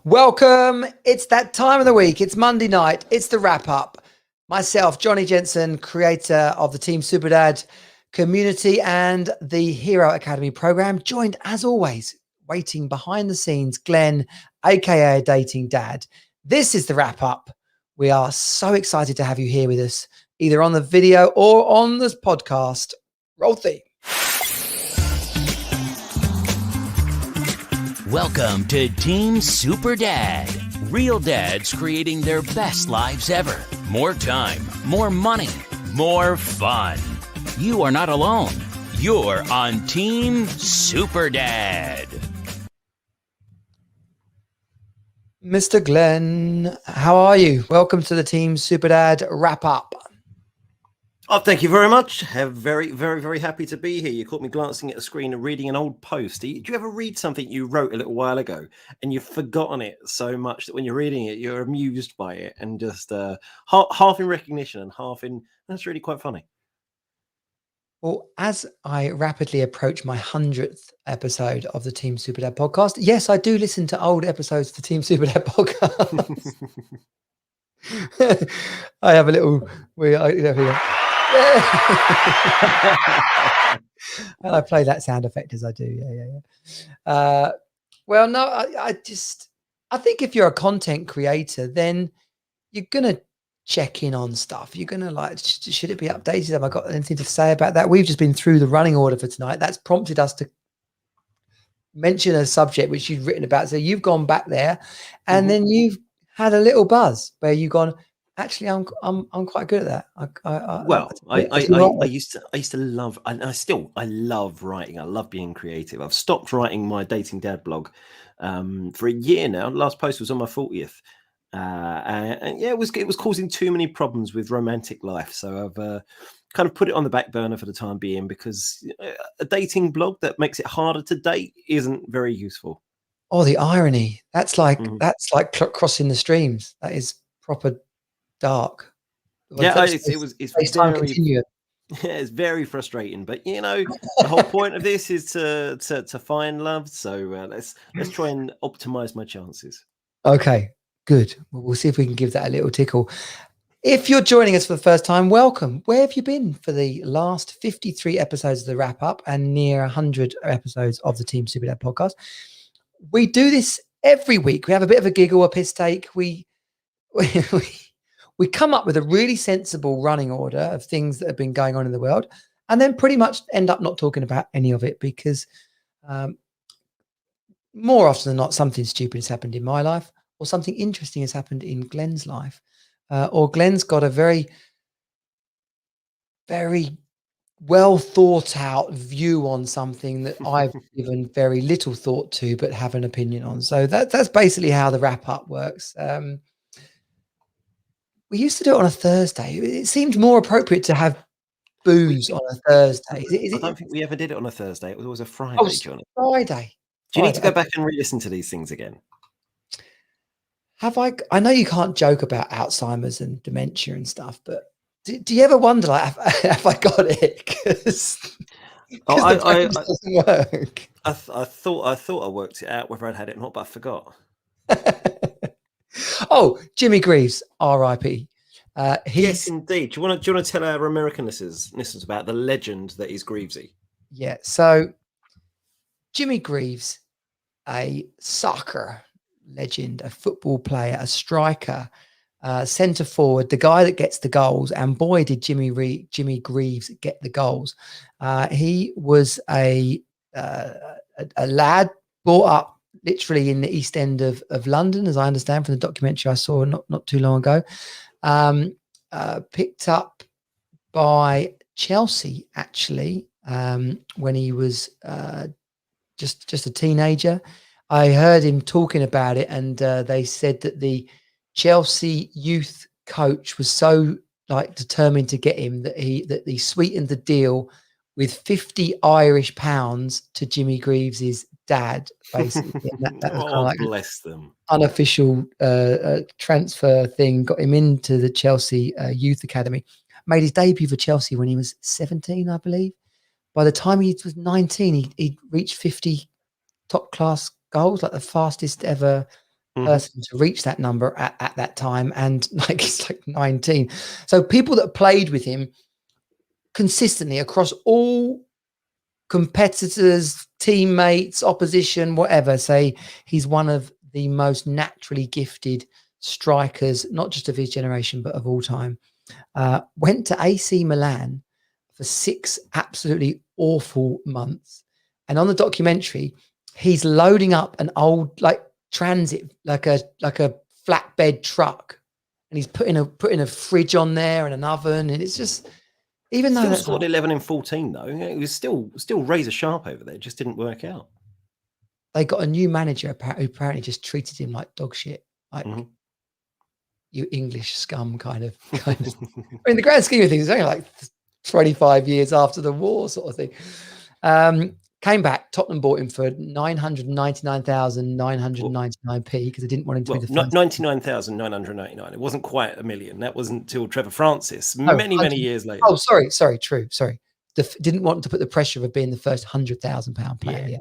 Welcome. It's that time of the week. It's Monday night. It's the wrap up. Myself, Johnny Jensen, creator of the Team Superdad community and the Hero Academy program, joined as always, waiting behind the scenes, Glen, aka Dating Dad. This is the wrap up. We are so excited to have you here with us, either on the video or on this podcast. Roll theme. Welcome to Team Super Dad. Real dads creating their best lives ever. More time, more money, more fun. You are not alone. You're on Team Super Dad. Mr. Glen, how are you? Welcome to the Team Super Dad wrap up. Oh, thank you very much. Very, very, very happy to be here. You caught me glancing at the screen and reading an old post. Do you ever read something you wrote a little while ago and you've forgotten it so much that when you're reading it, you're amused by it and just half in recognition and half in, that's really quite funny. Well, as I rapidly approach my 100th episode of the Team Super Dad podcast, yes, I do listen to old episodes of the Team Super Dad podcast. I have a little, and I play that sound effect as I do. Yeah. Well, no, I think if you're a content creator, then you're gonna check in on stuff. You're gonna like, should it be updated? Have I got anything to say about that? We've just been through the running order for tonight. That's prompted us to mention a subject which you've written about. So you've gone back there, and then you've had a little buzz where you've gone, actually, I'm quite good at that. I used to love, and I love writing. I love being creative. I've stopped writing my Dating Dad blog for a year now. The last post was on my 40th, and yeah, it was causing too many problems with romantic life. So I've kind of put it on the back burner for the time being because a dating blog that makes it harder to date isn't very useful. Oh, the irony! That's like crossing the streams. That is proper dark. Yeah, it's very, continuum. Yeah, it's very frustrating. But you know, the whole point of this is to find love. So let's try and optimize my chances. Okay, good. Well, we'll see if we can give that a little tickle. If you're joining us for the first time, welcome. Where have you been for the last 53 episodes of the wrap up and near 100 episodes of the Team Super Dad podcast? We do this every week. We have a bit of a giggle, a piss take. We come up with a really sensible running order of things that have been going on in the world, and then pretty much end up not talking about any of it because more often than not, something stupid has happened in my life or something interesting has happened in Glen's life. Or Glen's got a very, very well thought out view on something that I've given very little thought to, but have an opinion on. So that's basically how the wrap up works. We used to do it on a Thursday. It seemed more appropriate to have booze on a Thursday. I don't think we ever did it on a Thursday. It was always a Friday, Johnny. Friday. Do you need to go back and re-listen to these things again? Have I? I know you can't joke about Alzheimer's and dementia and stuff, but do you ever wonder, like, have I got it? Because it doesn't work. I thought I worked it out whether I'd had it or not, but I forgot. Oh, Jimmy Greaves, R.I.P. Yes, indeed. Do you want to tell our American listeners about the legend that is Greavesy? Yeah. So Jimmy Greaves, a soccer legend, a football player, a striker, centre forward, the guy that gets the goals, and boy did Jimmy Greaves get the goals. He was a lad brought up literally in the East End of London, as I understand from the documentary I saw not too long ago. Picked up by Chelsea actually when he was just a teenager. I heard him talking about it, and they said that the Chelsea youth coach was so determined to get him that he sweetened the deal with 50 Irish pounds to Jimmy Greaves's dad, basically. And that was kind of like bless them. Unofficial transfer thing. Got him into the Chelsea youth academy. Made his debut for Chelsea when he was 17, I believe. By the time he was 19, he reached 50 top class goals, like the fastest ever person to reach that number at that time, and like it's like 19. So people that played with him consistently across all competitors, teammates, opposition, whatever, say he's one of the most naturally gifted strikers, not just of his generation, but of all time. Went to AC Milan for 6 absolutely awful months. And on the documentary, he's loading up an old like transit, like a flatbed truck, and he's putting a fridge on there and an oven, and it's just, even though Still that's scored 11 and 14 though. It was still razor sharp over there. It just didn't work out. they got a new manager who apparently just treated him like dog shit, like you English scum kind of. I mean, in the grand scheme of things, it's only like 25 years after the war, sort of thing. Came back. Tottenham bought him for 999,999p because they didn't want him to be the first. 99,999. It wasn't quite a million. That wasn't until Trevor Francis, Oh, many years later. Oh, sorry, true, sorry. Didn't want to put the pressure of being the first £100,000 player. Yeah.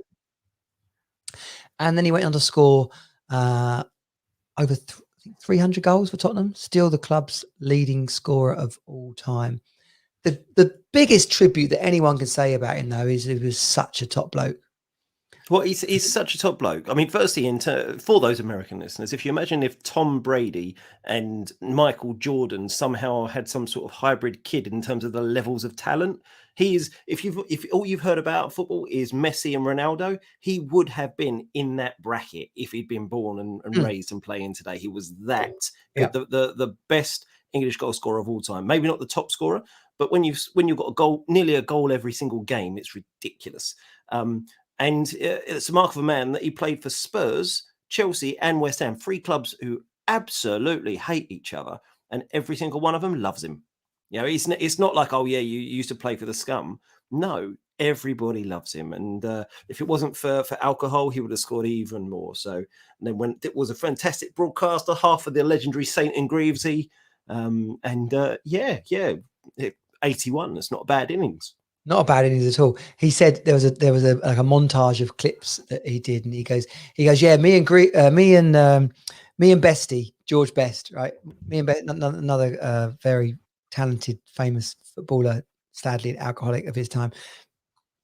And then he went on to score over 300 goals for Tottenham. Still the club's leading scorer of all time. The biggest tribute that anyone can say about him, though, is he was such a top bloke. Well, he's such a top bloke. I mean, firstly, for those American listeners, if you imagine if Tom Brady and Michael Jordan somehow had some sort of hybrid kid in terms of the levels of talent, if all you've heard about football is Messi and Ronaldo, he would have been in that bracket if he'd been born and raised and playing today. He was that good, the best English goal scorer of all time. Maybe not the top scorer, but when you've got nearly a goal every single game, it's ridiculous. And it's a mark of a man that he played for Spurs, Chelsea, and West Ham, 3 clubs who absolutely hate each other, and every single one of them loves him. You know, it's not like, oh yeah, you used to play for the scum. No, everybody loves him, and if it wasn't for alcohol, he would have scored even more. So, and then when it was a fantastic broadcaster, half of the legendary Saint and Greavesy, 81. That's not a bad innings. Not a bad innings at all. He said there was a like a montage of clips that he did, and he goes, yeah, me and Bestie, George Best, right? Me and another very talented, famous footballer, sadly an alcoholic of his time,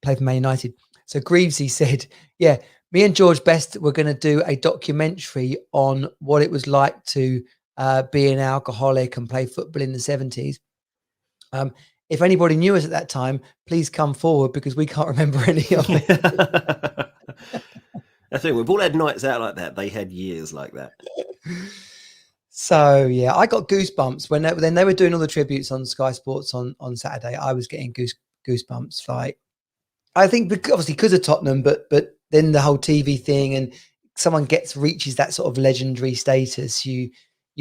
played for Man United. So Greavesy said, yeah, me and George Best were going to do a documentary on what it was like to be an alcoholic and play football in the 70s. If anybody knew us at that time, please come forward because we can't remember any of it. I think we've all had nights out like that. They had years like that. So yeah, I got goosebumps when they were doing all the tributes on Sky Sports on Saturday. I was getting goosebumps. Like, I think obviously because of Tottenham, but then the whole TV thing, and someone reaches that sort of legendary status, you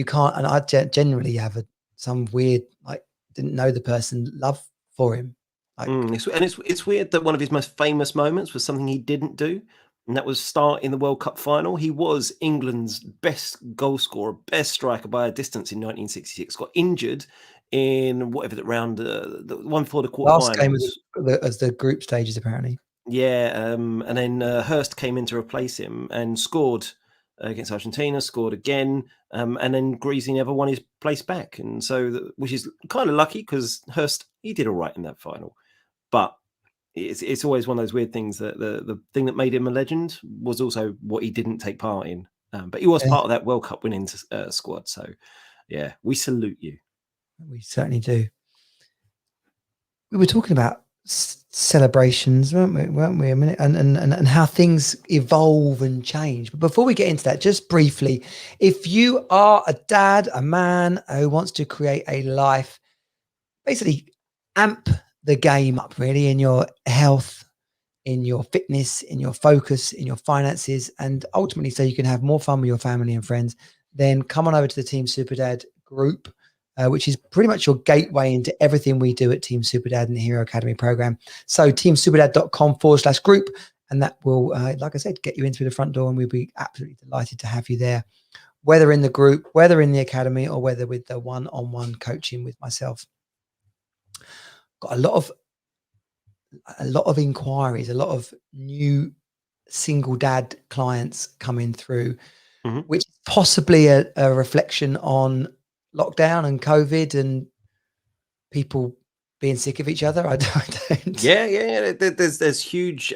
can't. And I generally have some weird, like, didn't know the person, love for him. Like, it's weird that one of his most famous moments was something he didn't do, and that was start in the World Cup final. He was England's best goal scorer, best striker by a distance in 1966. Got injured in whatever the round, the one before the quarterfinals. Last game as the group stages, apparently. Yeah, and then Hurst came in to replace him and scored against Argentina, scored again, and then Greasy never won his place back, and so which is kind of lucky because Hurst, he did all right in that final, but it's always one of those weird things that the thing that made him a legend was also what he didn't take part in, but he was part of that World Cup winning squad. So yeah, we salute you. We certainly do. We were talking about celebrations, weren't we a minute, and how things evolve and change. But before we get into that, just briefly, if you are a dad, a man who wants to create a life, basically amp the game up really in your health, in your fitness, in your focus, in your finances, and ultimately so you can have more fun with your family and friends, then come on over to the Team Superdad group, which is pretty much your gateway into everything we do at Team Superdad and the Hero Academy program. So teamsuperdad.com/group, and that will, like I said, get you in through the front door, and we'll be absolutely delighted to have you there, whether in the group, whether in the academy, or whether with the one-on-one coaching with myself. Got a lot of inquiries, a lot of new single dad clients coming through. which is possibly a reflection on lockdown and COVID and people being sick of each other. I don't. Yeah. There's huge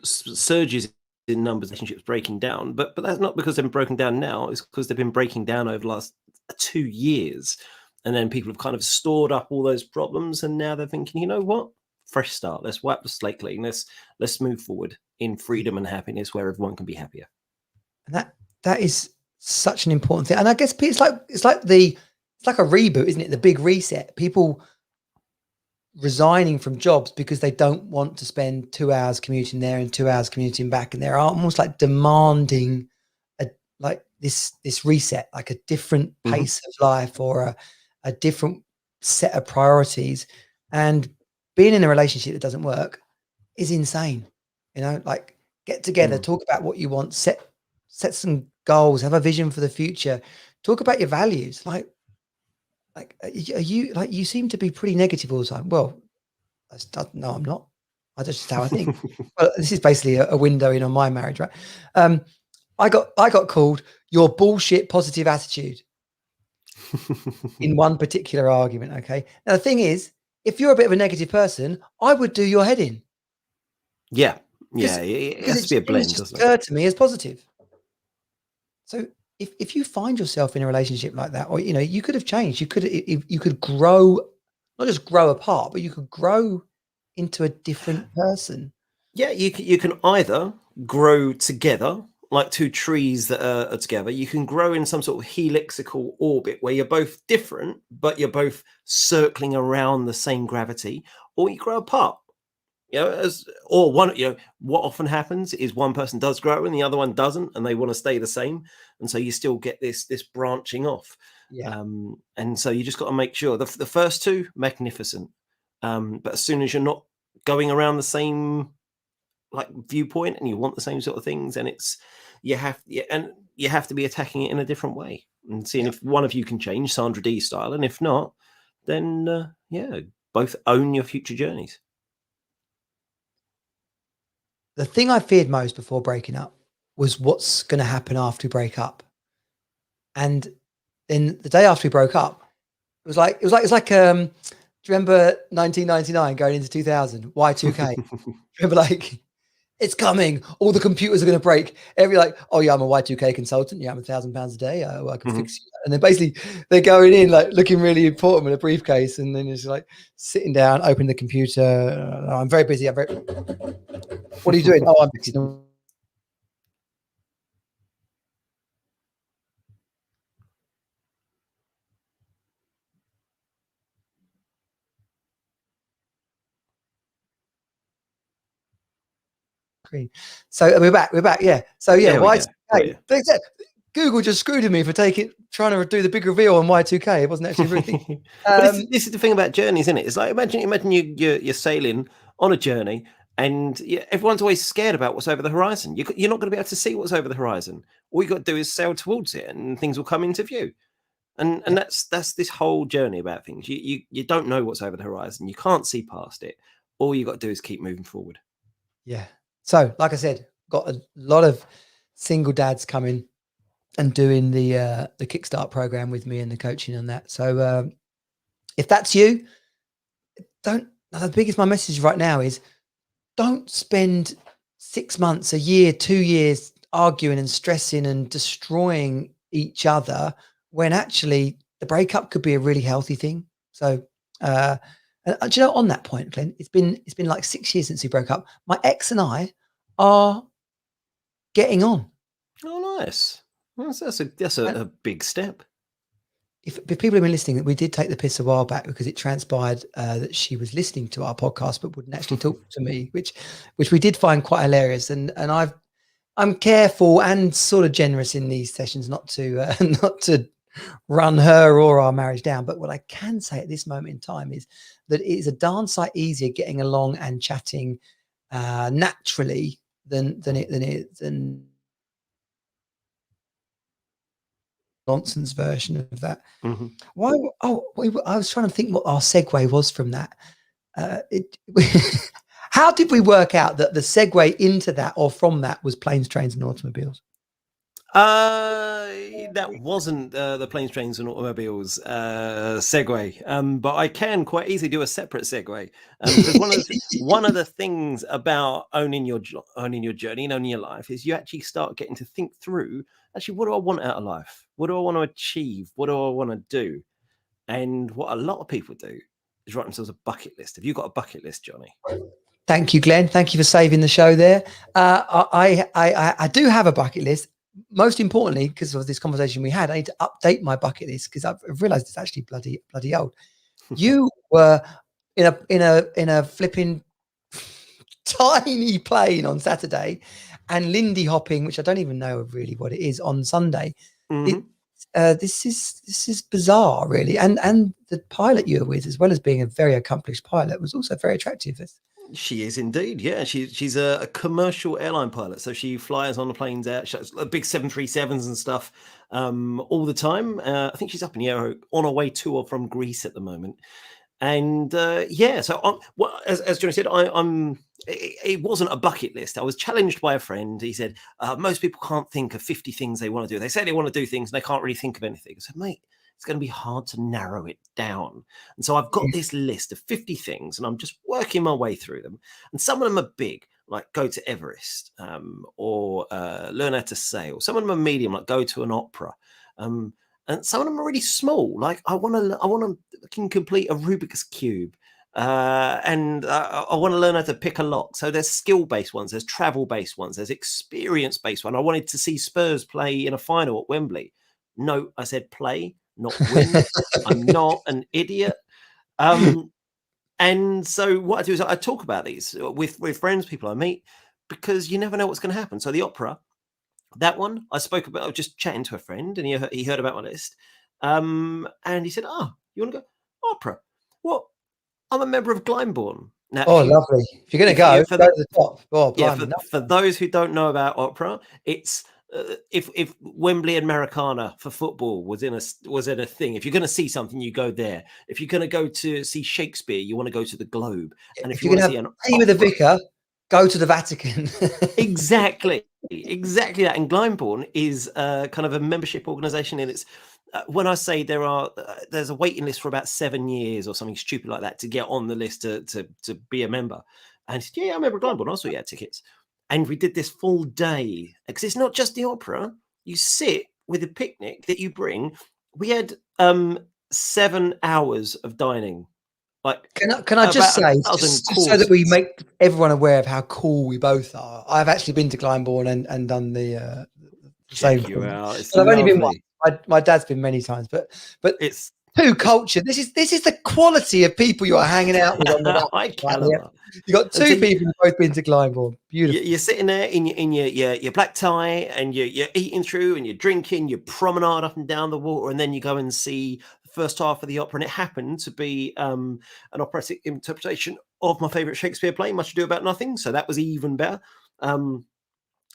surges in numbers of relationships breaking down, but that's not because they've been broken down now. It's because they've been breaking down over the last 2 years, and then people have kind of stored up all those problems, and now they're thinking, you know what, fresh start. Let's wipe the slate clean. Let's move forward in freedom and happiness, where everyone can be happier. And that is such an important thing. And I guess it's like a reboot, isn't it? The big reset. People resigning from jobs because they don't want to spend 2 hours commuting there and 2 hours commuting back, and they're almost like demanding this reset, like a different pace of life or a different set of priorities. And being in a relationship that doesn't work is insane. Like, get together, talk about what you want, set some goals, have a vision for the future, talk about your values. Like, are you, like, you seem to be pretty negative all the time. Well, no, I'm not. That's just how I think. Well, this is basically a window in on my marriage, right? I got called your bullshit positive attitude in one particular argument. Okay. Now the thing is, if you're a bit of a negative person, I would do your head in. Yeah. It has to be a blend, doesn't it? Occurred to me as positive. So if you find yourself in a relationship like that, or you could have changed, you could grow, not just grow apart, but you could grow into a different person. Yeah, you can either grow together like two trees that are together. You can grow in some sort of helixical orbit where you're both different, but you're both circling around the same gravity, or you grow apart. What often happens is one person does grow and the other one doesn't, and they want to stay the same, and so you still get this branching off. Yeah. And so you just got to make sure the first two, magnificent, but as soon as you're not going around the same like viewpoint and you want the same sort of things, and you have to be attacking it in a different way and seeing if one of you can change, Sandra D style, and if not, then both own your future journeys. The thing I feared most before breaking up was what's going to happen after we break up. And then the day after we broke up, it was like, do you remember 1999 going into 2000, Y2K? Remember, like, it's coming. All the computers are going to break. I'm a Y2K consultant. Yeah, I'm £1,000 a day. I can fix you. And then basically they're going in like looking really important with a briefcase, and then it's like sitting down, opening the computer. I'm very busy. What are you doing? Oh, I'm busy. So we're back. Yeah. So Y2K. Google just screwed me for trying to do the big reveal on Y2K. It wasn't actually really. But this is the thing about journeys, isn't it? It's like imagine you're sailing on a journey, and everyone's always scared about what's over the horizon. You're not going to be able to see what's over the horizon. All you got to do is sail towards it, and things will come into view. And that's this whole journey about things. You don't know what's over the horizon. You can't see past it. All you got to do is keep moving forward. Yeah. So, like I said, got a lot of single dads coming and doing the Kickstart program with me and the coaching on that. So if that's you, the biggest my message right now is don't spend 6 months, a year, 2 years arguing and stressing and destroying each other when actually the breakup could be a really healthy thing. So and do you know, on that point, Glenn, it's been like 6 years since we broke up. My ex and I are getting on. Oh, nice. That's a big step. If people have been listening, we did take the piss a while back because it transpired that she was listening to our podcast but wouldn't actually talk to me, which we did find quite hilarious. And I'm careful and sort of generous in these sessions not to run her or our marriage down. But what I can say at this moment in time is that it is a darn sight easier getting along and chatting naturally than nonsense version of that. Why? I was trying to think what our segue was from that. How did we work out that the segue into that or from that was planes, trains, and automobiles? That wasn't the planes, trains, and automobiles segue, but I can quite easily do a separate segue because one of the things about owning your journey and owning your life is you actually start getting to think through. Actually, what do I want out of life? What do I want to achieve? What do I want to do? And what a lot of people do is write themselves a bucket list. Have you got a bucket list, Johnny? Thank you, Glenn. Thank you for saving the show there. I do have a bucket list. Most importantly, because of this conversation we had, I need to update my bucket list because I've realised it's actually bloody old. You were in a flipping tiny plane on Saturday, and Linde hopping, which I don't even know really what it is, on Sunday. Mm-hmm. This is bizarre, really, and the pilot you were with, as well as being a very accomplished pilot, was also very attractive. She is indeed, yeah. She's a commercial airline pilot, so she flies on the planes out, big 737s and stuff, all the time. I think she's up in the air on her way to or from Greece at the moment. And yeah, so as Johnny said, it wasn't a bucket list. I was challenged by a friend. He said, most people can't think of 50 things they want to do. They say they want to do things and they can't really think of anything. I said, mate, it's going to be hard to narrow it down. And so I've got this list of 50 things and I'm just working my way through them. And some of them are big, like go to Everest, or learn how to sail. Some of them are medium, like go to an opera. And some of them are really small. Like I want to complete a Rubik's Cube. And I want to learn how to pick a lock. So there's skill-based ones, there's travel-based ones, there's experience-based one. I wanted to see Spurs play in a final at Wembley. No, I said play, not win. I'm not an idiot. And so what I do is I talk about these with friends, people I meet, because you never know what's going to happen. So the opera, that one I spoke about. I was just chatting to a friend, and he heard about my list, and he said, "Oh, you want to go opera? Well, I'm a member of Glyndebourne." Now, Lovely. If you're going to go to the top. Oh, yeah. For those who don't know about opera, it's if Wembley and Maracana for football was in a thing. If you're going to see something, you go there. If you're going to go to see Shakespeare, you want to go to the Globe. And if you want to see an tea with a vicar, go to the Vatican. Exactly that. And Glyndebourne is kind of a membership organisation, and it's when I say there's a waiting list for about 7 years or something stupid like that to get on the list to be a member. And he said, yeah, I remember Glyndebourne. I saw you had tickets. And we did this full day because it's not just the opera. You sit with a picnic that you bring. We had 7 hours of dining. Like, can I just say, just so that we make everyone aware of how cool we both are? I've actually been to Glyndebourne and done the same. Check you out. It's I've only been once. My dad's been many times, but it's too cultured. This is the quality of people you are hanging out with on the You got two people who've both been to Glyndebourne. Beautiful. You're sitting there in your black tie, and you're eating through, and you're drinking. You promenade up and down the water, and then you go and see the first half of the opera. And it happened to be an operatic interpretation of my favourite Shakespeare play, Much Ado About Nothing. So that was even better.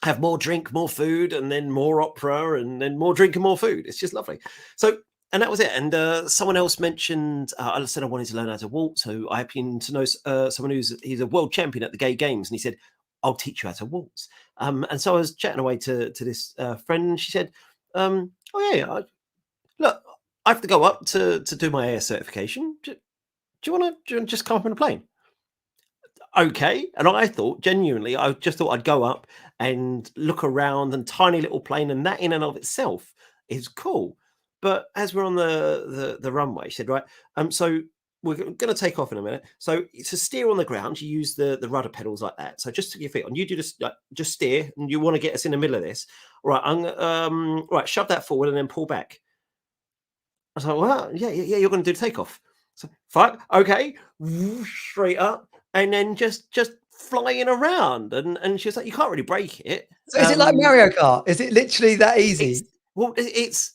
Have more drink, more food, and then more opera, and then more drink and more food. It's just lovely. So. And that was it. And someone else mentioned, I said I wanted to learn how to waltz. So I happened to know someone he's a world champion at the Gay Games. And he said, I'll teach you how to waltz. And so I was chatting away to this friend. And she said, oh, yeah, look, I have to go up to do my air certification. Do you want to just come up in a plane? Okay. And I thought, genuinely, I just thought I'd go up and look around and tiny little plane. And that in and of itself is cool. But as we're on the runway, she said, right, so we're going to take off in a minute. So to steer on the ground, you use the rudder pedals like that. So just to your feet on, you do just steer, and you want to get us in the middle of this. All right, right, shove that forward and then pull back. I was like, well, yeah, you're going to do the takeoff. So fuck, okay, straight up, and then just flying around. And she was like, you can't really break it. So is it like Mario Kart? Is it literally that easy? Well, it's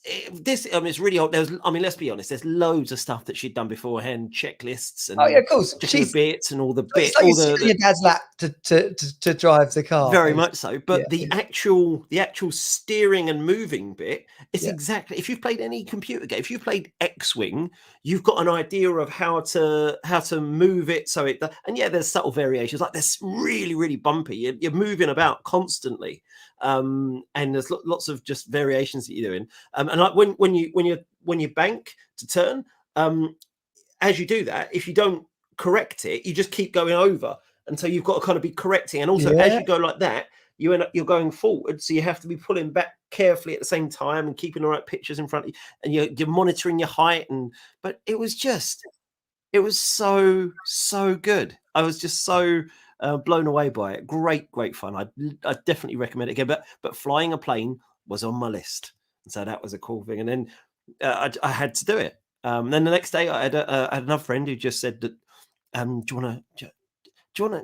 really old. Let's be honest. There's loads of stuff that she'd done beforehand, checklists and of course, the bits and all the bits. Like your dad's lap to drive the car. Very much so. But the actual steering and moving bit is exactly. If you've played any computer game, if you've played X-Wing, you've got an idea of how to move it. So there's subtle variations. Like there's really, really bumpy. You're moving about constantly. and there's lots of just variations that you're doing. And like when you bank to turn, as you do that, if you don't correct it, you just keep going over until you've got to kind of be correcting. And also, as you go like that, you're going forward, so you have to be pulling back carefully at the same time and keeping the right pictures in front of you, and you're monitoring your height. But it was so good. I was just so blown away by it. Great fun. I definitely recommend it again. But flying a plane was on my list, and so that was a cool thing. And then I had to do it. Then the next day, I had another friend who just said that, do you want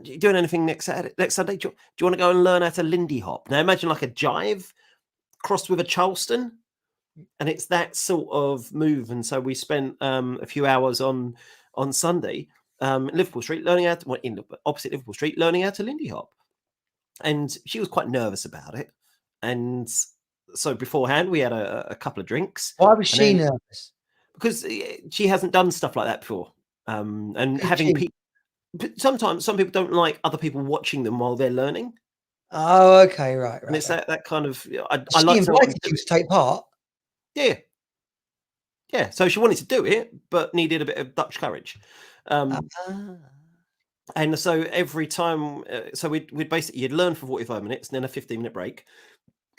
to doing anything next Sunday? Do you want to go and learn how to Linde Hop? Now imagine like a jive crossed with a Charleston, and it's that sort of move. And so we spent a few hours on Sunday, Liverpool Street, learning how to, in opposite Liverpool Street, learning how to Linde Hop. And she was quite nervous about it. And so beforehand, we had a couple of drinks. Why was she nervous? Because she hasn't done stuff like that before. And having people. Sometimes some people don't like other people watching them while they're learning. Oh, okay, right. And it's that kind of. I like invited you to take part. Yeah. So she wanted to do it, but needed a bit of Dutch courage. And so every time, so we'd basically you'd learn for 45 minutes and then a 15-minute break.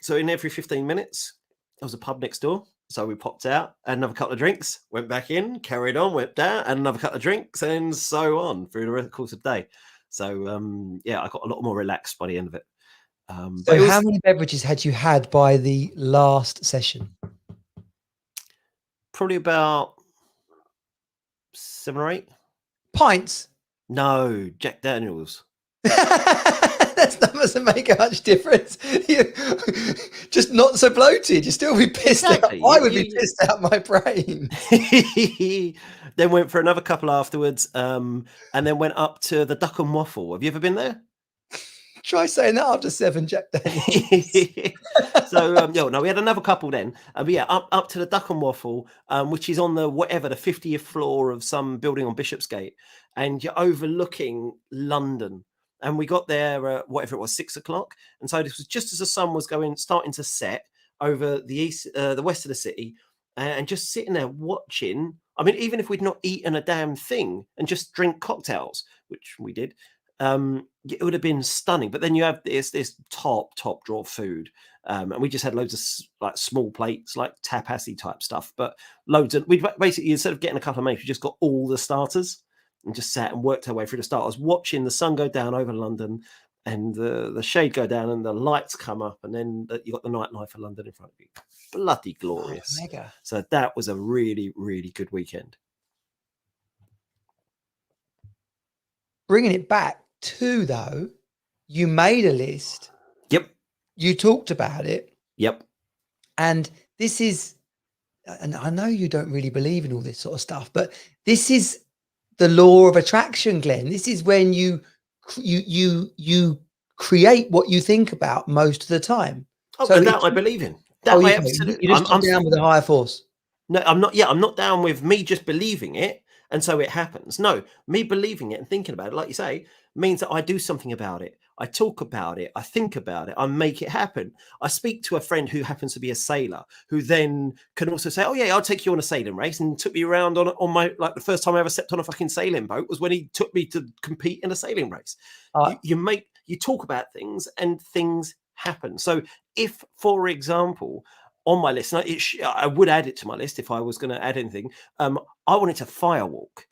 So in every 15 minutes, there was a pub next door. So we popped out, had another couple of drinks, went back in, carried on, went down, and another couple of drinks, and so on through the course of the day. So, I got a lot more relaxed by the end of it. So how many beverages had you had by the last session? Probably about 7 or 8. Pints? No, Jack Daniels. That mustn't make a much difference. You just not so bloated. You still be pissed out. I would be pissed out my brain. Then went for another couple afterwards, and then went up to the Duck and Waffle. Have you ever been there? Try saying that after 7 Jack Daniels. So no, we had another couple then. But yeah, up to the Duck and Waffle, which is on the 50th floor of some building on Bishopsgate, and you're overlooking London. And we got there, whatever it was, 6 o'clock. And so this was just as the sun was starting to set over the west of the city, and just sitting there watching. I mean, even if we'd not eaten a damn thing and just drink cocktails, which we did, it would have been stunning. But then you have this top drawer food, and we just had loads of like small plates, like tapasy type stuff. But loads of we basically, instead of getting a couple of mains, we just got all the starters. And just sat and worked our way through the starters, watching the sun go down over London and the shade go down and the lights come up. And then you got the nightlife of London in front of you. Bloody glorious. Mega. So that was a really, really good weekend. Bringing it back to, though, you made a list. Yep. You talked about it. Yep. And this is, and I know you don't really believe in all this sort of stuff, but this is the law of attraction, Glenn. This is when you create what you think about most of the time. Oh, so that I believe in. That I absolutely. You just come down with a higher force. No, I'm not. Yeah, I'm not down with me just believing it and so it happens. No, me believing it and thinking about it, like you say, means that I do something about it. I talk about it. I think about it. I make it happen. I speak to a friend who happens to be a sailor, who then can also say, "Oh yeah, I'll take you on a sailing race," and took me around on my, like, the first time I ever stepped on a fucking sailing boat was when he took me to compete in a sailing race. You talk about things and things happen. So if, for example, on my list, I would add it to my list if I was going to add anything. I wanted to firewalk.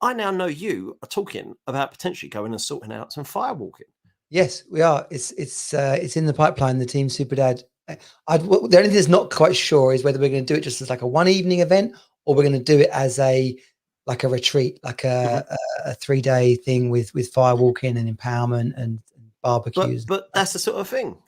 I now know you are talking about potentially going and sorting out some firewalking. Yes, we are. It's in the pipeline. The Team Super Dad. The only thing that's not quite sure is whether we're going to do it just as like a one evening event, or we're going to do it as a retreat, like a 3-day thing with firewalking and empowerment and barbecues. But that's the sort of thing.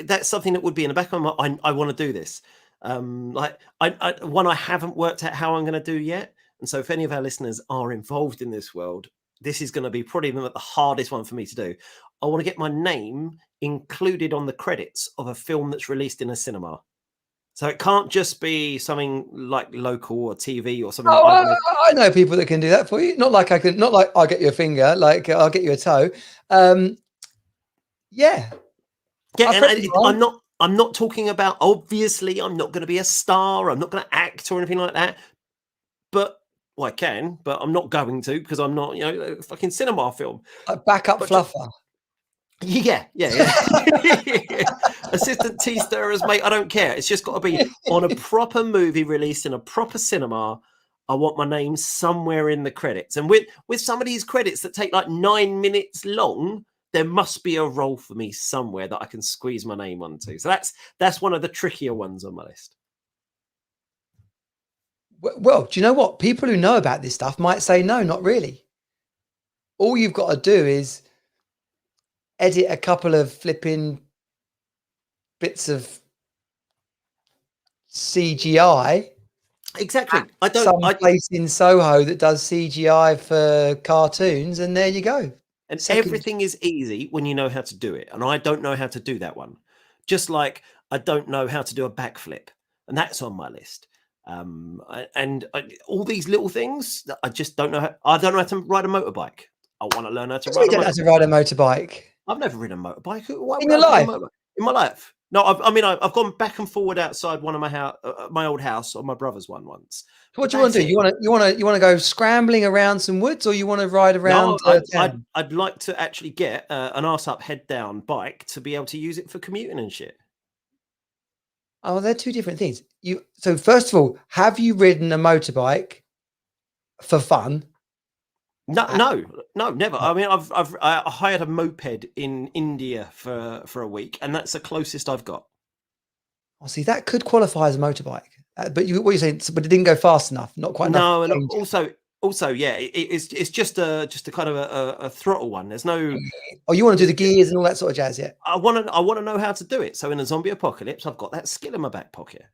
That's something that would be in the back of my mind. I want to do this. I haven't worked out how I'm going to do yet. And so if any of our listeners are involved in this world, this is going to be probably the hardest one for me to do. I want to get my name included on the credits of a film that's released in a cinema. So it can't just be something like local or TV or something. I know people that can do that for you. Not like I'll get you a finger, like I'll get you a toe. Yeah. Yeah, A and friend of mine, I'm not talking about, obviously I'm not going to be a star, I'm not going to act or anything like that. But well, I can, but I'm not going to because I'm not, a fucking cinema film. a backup But fluffer. yeah. Assistant tea stirrers, mate. I don't care. It's just got to be on a proper movie released in a proper cinema. I want my name somewhere in the credits. And with some of these credits that take like 9 minutes long, there must be a role for me somewhere that I can squeeze my name onto. So that's one of the trickier ones on my list. Well, do you know what? People who know about this stuff might say, no, not really. All you've got to do is edit a couple of flipping bits of CGI Exactly. at some place in Soho that does CGI for cartoons, and there you go. And everything is easy when you know how to do it. And I don't know how to do that one. Just like I don't know how to do a backflip. And that's on my list. All these little things that I just don't know. I don't know how to ride a motorbike. I want to learn how to ride a motorbike. You don't have to ride a motorbike. I've never ridden a motorbike. Why In your life? In my life. No, I've gone back and forward outside one of my old house on my brother's one once. So what do you want to do? You want to go scrambling around some woods, or you want to ride around? No, I'd like to actually get an arse up, head down bike to be able to use it for commuting and shit. Oh, they're two different things. So first of all, have you ridden a motorbike for fun? No, never. I mean, I hired a moped in India for a week, and that's the closest I've got. Oh, see, that could qualify as a motorbike, but what you're saying, but it didn't go fast enough, not quite enough. No, and also, yeah, it's just a kind of a throttle one. There's no. Oh, you want to do the gears and all that sort of jazz, yeah? I want to know how to do it. So in a zombie apocalypse, I've got that skill in my back pocket.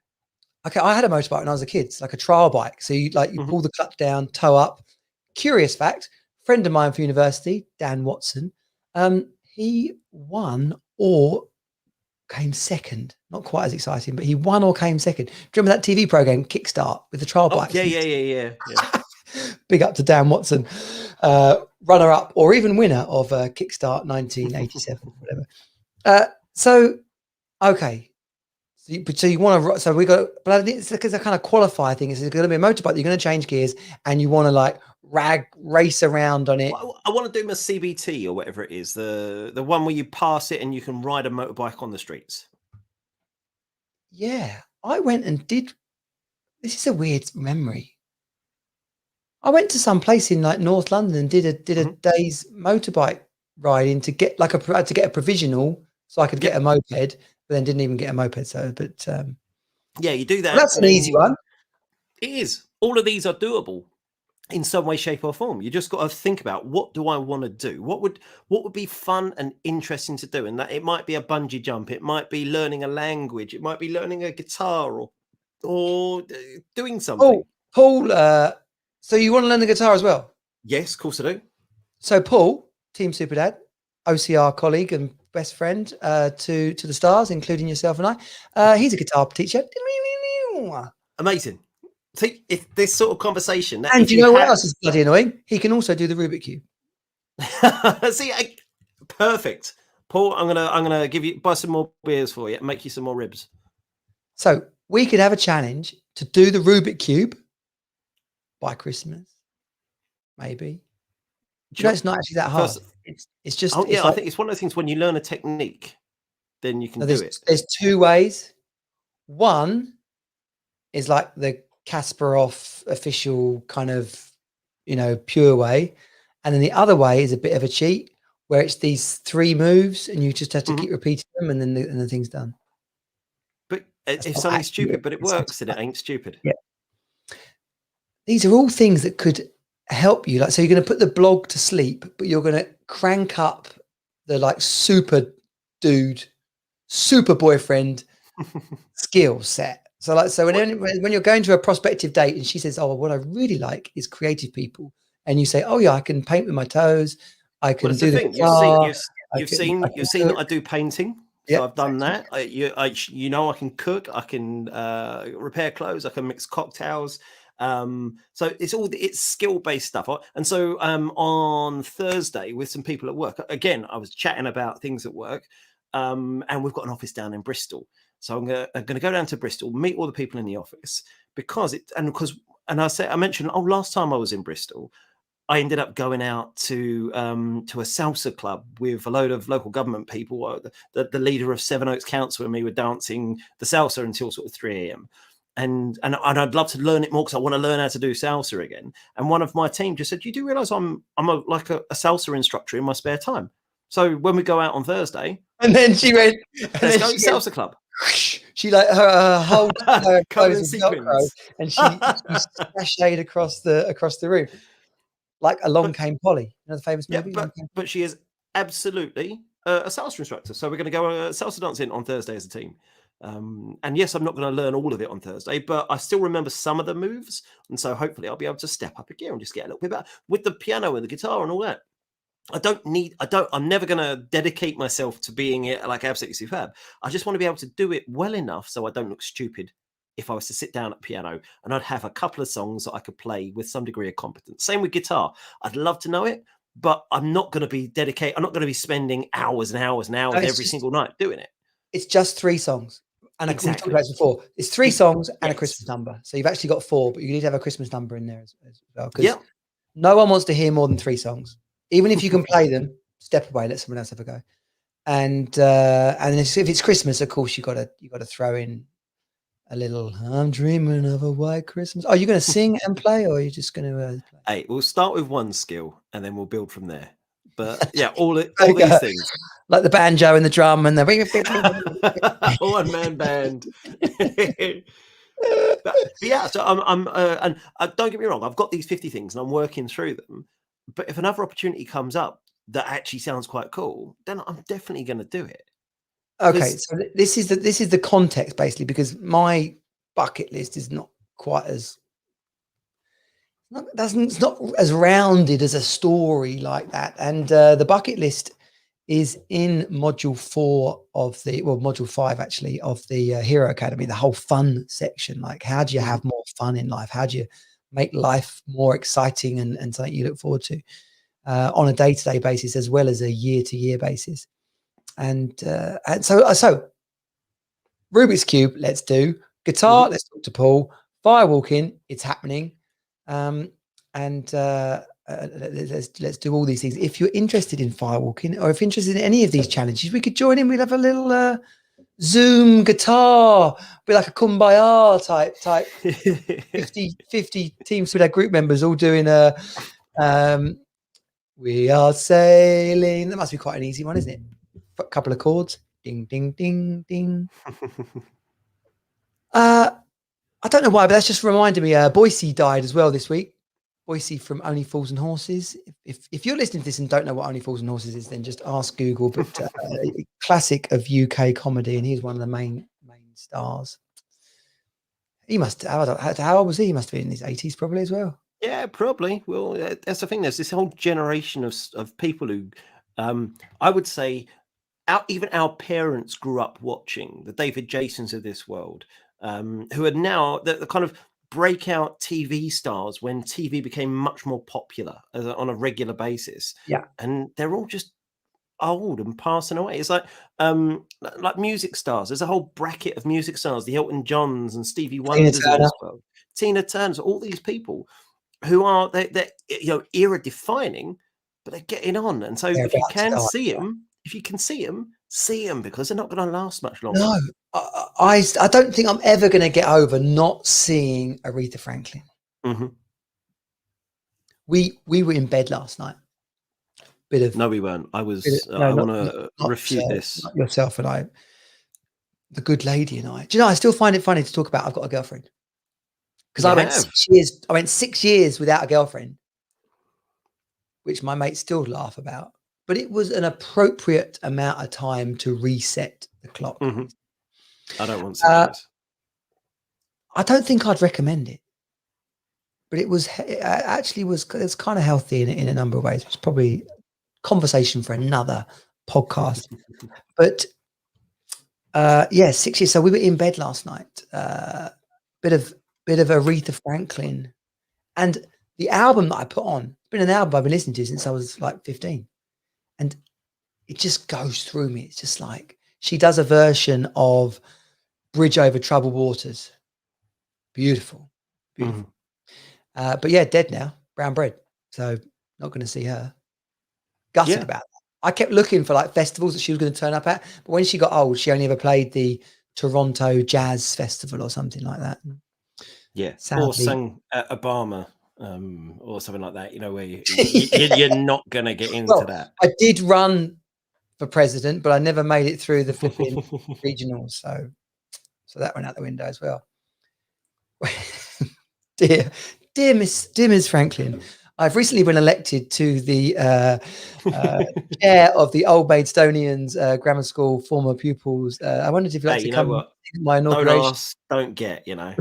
Okay, I had a motorbike when I was a kid. It's like a trial bike. So you pull the clutch down, toe up. Curious fact: friend of mine from university, Dan Watson, he won or came second. Not quite as exciting, but he won or came second. Do you remember that TV program Kickstart with the trial bikes? Yeah. Big up to Dan Watson, runner up or even winner of Kickstart 1987, whatever. So you want to? So we got, but I think it's a kind of qualifier thing. It's going to be a motorbike. You're going to change gears, and you want to like race around on it. I want to do my CBT or whatever it is, the one where you pass it and you can ride a motorbike on the streets. Yeah, I went and did. This is a weird memory. I went to some place in like North London and did a day's motorbike riding to get like to get a provisional so I could get a moped, but then didn't even get a moped. So, but yeah, you do that. Well, that's an easy one. It is. All of these are doable in some way, shape, or form. You just got to think about, what do I want to do? What would be fun and interesting to do? And that it might be a bungee jump, it might be learning a language, it might be learning a guitar or doing something. Paul, so you want to learn the guitar as well? Yes, of course I do. So Paul, Team Superdad, OCR colleague and best friend to the stars, including yourself and I. He's a guitar teacher. Amazing. See, if this sort of conversation, and you know what else is bloody annoying? He can also do the Rubik cube. See, perfect, Paul. I'm gonna buy some more beers for you and make you some more ribs. So we could have a challenge to do the Rubik cube by Christmas, maybe. Do you know it's not actually that hard? It's just. I think it's one of those things when you learn a technique, then you can do it. There's two ways. One is like the Kasparov official kind of, pure way. And then the other way is a bit of a cheat where it's these 3 moves and you just have to keep repeating them and then the thing's done. But if something's stupid, but it works, then it ain't stupid. Yeah. These are all things that could help you. Like, so you're going to put the blog to sleep, but you're going to crank up the like super dude, super boyfriend skill set. So when you're going to a prospective date and she says, "Oh, what I really like is creative people," and you say, "Oh yeah, I can paint with my toes. I can do the thing." You've seen that I do painting. So I've done that. I can cook. I can repair clothes. I can mix cocktails. So it's skill-based stuff. And so on Thursday with some people at work, again, I was chatting about things at work. and we've got an office down in Bristol. So I'm gonna go down to Bristol, meet all the people in the office and I mentioned, last time I was in Bristol, I ended up going out to a salsa club with a load of local government people. The leader of Seven Oaks Council and me were dancing the salsa until sort of 3 a.m. And I'd love to learn it more because I want to learn how to do salsa again. And one of my team just said, "You do realize I'm a salsa instructor in my spare time? So when we go out on Thursday," and then she went, "Let's go to salsa club." She like her whole Covered in clothes of Velcro, sequins. and she sashayed across the room like Along Came Polly. You know the famous movie? But she is absolutely a salsa instructor. So we're going to go salsa dancing on Thursday as a team. And yes, I'm not going to learn all of it on Thursday, but I still remember some of the moves, and so hopefully I'll be able to step up a gear and just get a little bit better with the piano and the guitar and all that. I'm never going to dedicate myself to being it like absolutely superb. I just want to be able to do it well enough so I don't look stupid if I was to sit down at piano, and I'd have a couple of songs that I could play with some degree of competence. Same with guitar. I'd love to know it, but I'm not going to be dedicated. I'm not going to be spending hours and hours and hours every single night doing it. It's just 3 songs. And we talked about it before. It's 3 songs and a Christmas number. So you've actually got 4, but you need to have a Christmas number in there as well. Because no one wants to hear more than 3 songs. Even if you can play them, step away, let someone else have a go. And if it's Christmas, of course, you got to throw in a little "I'm dreaming of a white Christmas." Are you going to sing and play, or are you just going to play? Hey, we'll start with one skill and then we'll build from there. But yeah, all these things, like the banjo and the drum and the one-man band. but yeah, so I'm and don't get me wrong, I've got these 50 things and I'm working through them. But if another opportunity comes up that actually sounds quite cool, then I'm definitely going to do it. Okay, so this is the context basically, because my bucket list is not quite as it's not as rounded as a story like that. And the bucket list is in module 4 of module 5 actually of the Hero Academy, the whole fun section. Like, how do you have more fun in life? How do you make life more exciting and something you look forward to on a day-to-day basis as well as a year-to-year basis? And so Rubik's Cube, let's do. Guitar, let's talk to Paul. Firewalking, it's happening. Let's do all these things. If you're interested in firewalking, or if you're interested in any of these challenges, we could join in. We'd have a little Zoom guitar, be like a kumbaya type 50 teams with our group members all doing we are sailing. That must be quite an easy one, isn't it? A couple of chords, ding ding ding ding. I don't know why, but that's just reminded me. Boise died as well this week. Boise from Only Fools and Horses. If you're listening to this and don't know what Only Fools and Horses is, then just ask Google. But classic of UK comedy, and he's one of the main stars. He must. How old was he? He must have been in his 80s probably as well. Yeah, probably. Well, that's the thing. There's this whole generation of people who, I would say, even our parents grew up watching the David Jasons of this world, who are now the kind of breakout TV stars when TV became much more popular on a regular basis. Yeah, and they're all just old and passing away. It's like music stars. There's a whole bracket of music stars: the Elton Johns and Stevie Wonders of this world, Tina Turner, all these people who are they're era defining, but they're getting on. And so if you can see them, see them, because they're not going to last much longer. No, I don't think I'm ever going to get over not seeing Aretha Franklin. Mm-hmm. We were in bed last night. No, we weren't. I was. I want to refute this. Not yourself and I, the good lady and I. Do you know? I still find it funny to talk about. I've got a girlfriend because I went 6 years without a girlfriend, which my mates still laugh about. But it was an appropriate amount of time to reset the clock. Mm-hmm. I don't want 6 years. I don't think I'd recommend it, but it actually was kind of healthy in a number of ways. It's probably a conversation for another podcast. But 6 years. So we were in bed last night. Bit of Aretha Franklin, and the album that I put on. It's been an album I've been listening to since I was like 15. And it just goes through me. It's just like, She does a version of Bridge Over Troubled Waters. Beautiful. But yeah, dead now, brown bread. So not going to see her. Gutted about that. I kept looking for like festivals that she was going to turn up at, but when she got old, she only ever played the Toronto Jazz Festival or something like that. Yeah, sadly. or sang at Obama or something like that. You know, where you're not going to get into that. I did run for president, but I never made it through the flipping regionals, so that went out the window as well. dear Miss Franklin, I've recently been elected to the chair of the Old Maidstonians Grammar School former pupils. I wondered if you'd like to come to my inauguration. Don't ask, don't get, you know.